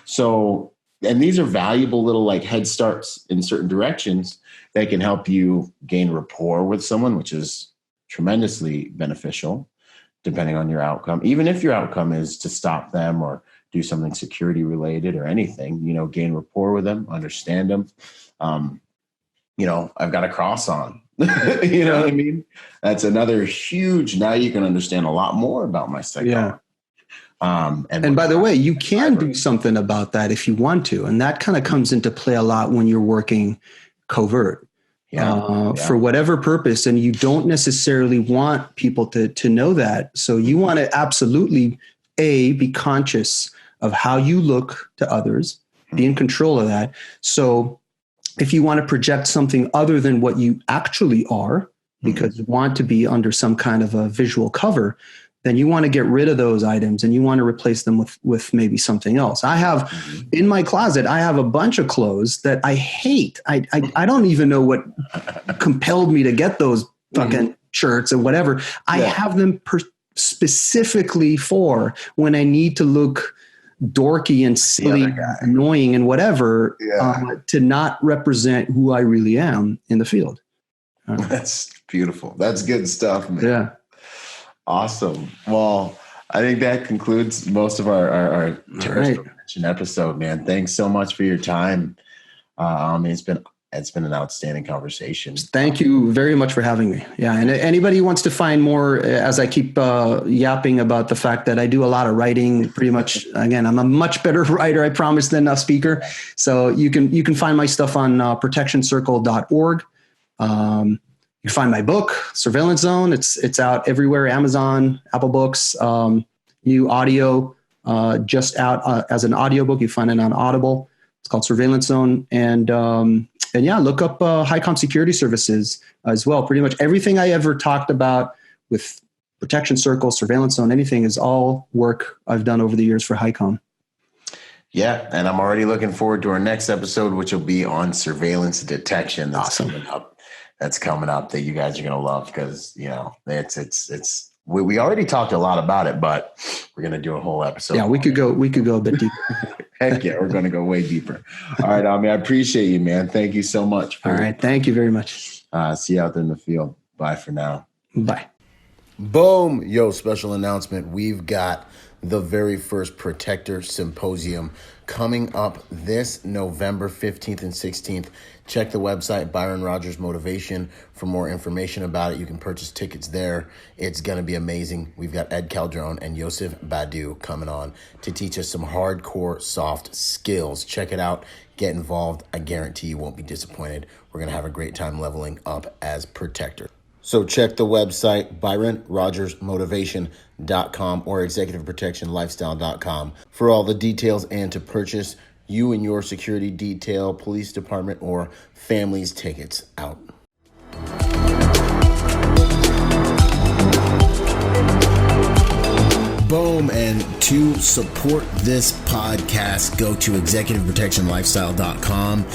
So, and these are valuable little like head starts in certain directions that can help you gain rapport with someone, which is tremendously beneficial, depending on your outcome. Even if your outcome is to stop them or do something security related or anything, gain rapport with them, understand them. I've got a cross on, you know what I mean? That's another huge, now you can understand a lot more about my psychology. And by the way, you can do something about that if you want to. And that kind of comes into play a lot when you're working covert. For whatever purpose, and you don't necessarily want people to know that. So you want to absolutely be conscious of how you look to others, be in control of that. So if you want to project something other than what you actually are, because you want to be under some kind of a visual cover, then you want to get rid of those items and you want to replace them with maybe something else. I have in my closet, I have a bunch of clothes that I hate. I don't even know what compelled me to get those fucking shirts or whatever. I have them specifically for when I need to look dorky and silly, annoying and whatever, to not represent who I really am in the field. That's beautiful. That's good stuff, man. Yeah. Awesome. Well, I think that concludes most of our terrorist prevention episode, man. Thanks so much for your time. It's been an outstanding conversation. Thank you very much for having me. Yeah. And anybody who wants to find more, as I keep yapping about the fact that I do a lot of writing, pretty much, again, I'm a much better writer, I promise, than a speaker. So you can find my stuff on protectioncircle.org. You can find my book, Surveillance Zone. It's out everywhere, Amazon, Apple Books. New audio just out as an audiobook. You find it on Audible. It's called Surveillance Zone. And yeah, look up HighCom Security Services as well. Pretty much everything I ever talked about with Protection Circle, Surveillance Zone, anything is all work I've done over the years for HighCom. Yeah, and I'm already looking forward to our next episode, which will be on surveillance detection. That's awesome. Coming up. That's coming up that you guys are going to love because, we already talked a lot about it, but we're going to do a whole episode. Yeah, we could go a bit deeper. Heck yeah, we're going to go way deeper. All right, Ami, I appreciate you, man. Thank you so much. All right, thank you very much. See you out there in the field. Bye for now. Bye. Boom. Yo, special announcement. We've got the very first Protector Symposium coming up this November 15th and 16th. Check the website, Byron Rodgers Motivation, for more information about it. You can purchase tickets there. It's going to be amazing. We've got Ed Calderon and Yosef Badu coming on to teach us some hardcore soft skills. Check it out. Get involved. I guarantee you won't be disappointed. We're going to have a great time leveling up as Protector. So check the website, ByronRodgersMotivation.com or ExecutiveProtectionLifestyle.com for all the details and to purchase you and your security detail, police department, or family's tickets out. Boom. And to support this podcast, go to ExecutiveProtectionLifestyle.com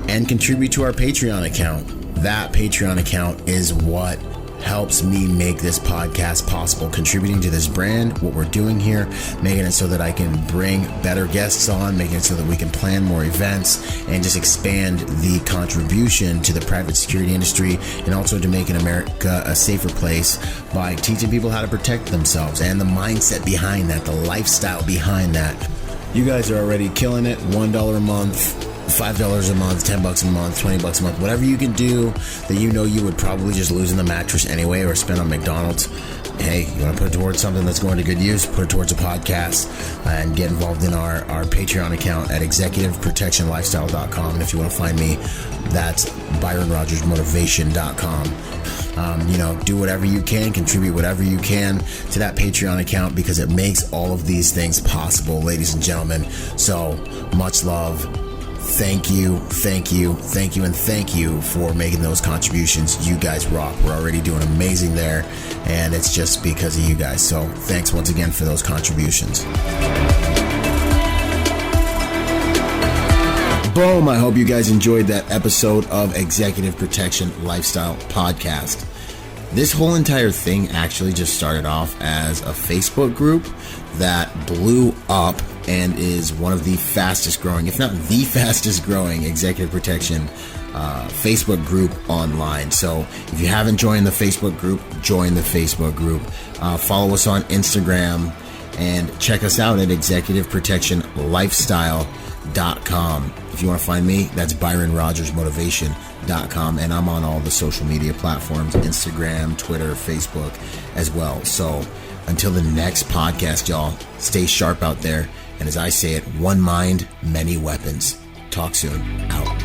and contribute to our Patreon account. That Patreon account is what helps me make this podcast possible, contributing to this brand, what we're doing here, making it so that I can bring better guests on, making it so that we can plan more events and just expand the contribution to the private security industry and also to making America a safer place by teaching people how to protect themselves and the mindset behind that, the lifestyle behind that. You guys are already killing it. $1 a month. $5 a month, $10 a month, $20 a month, whatever you can do that you know you would probably just lose in the mattress anyway or spend on McDonald's. Hey, you want to put it towards something that's going to good use, put it towards a podcast and get involved in our Patreon account at ExecutiveProtectionLifestyle.com. And if you want to find me, that's ByronRodgersMotivation.com. Do whatever you can, contribute whatever you can to that Patreon account because it makes all of these things possible, ladies and gentlemen. So much love. Thank you, and thank you for making those contributions. You guys rock. We're already doing amazing there, and it's just because of you guys. So thanks once again for those contributions. Boom. I hope you guys enjoyed that episode of Executive Protection Lifestyle Podcast. This whole entire thing actually just started off as a Facebook group that blew up and is one of the fastest growing, if not the fastest growing, executive protection Facebook group online. So if you haven't joined the Facebook group, join the Facebook group. Follow us on Instagram and check us out at ExecutiveProtectionLifestyle.com. If you want to find me, that's ByronRodgersMotivation.com, and I'm on all the social media platforms, Instagram, Twitter, Facebook as well. So until the next podcast, y'all, stay sharp out there. And as I say it, one mind, many weapons. Talk soon. Out.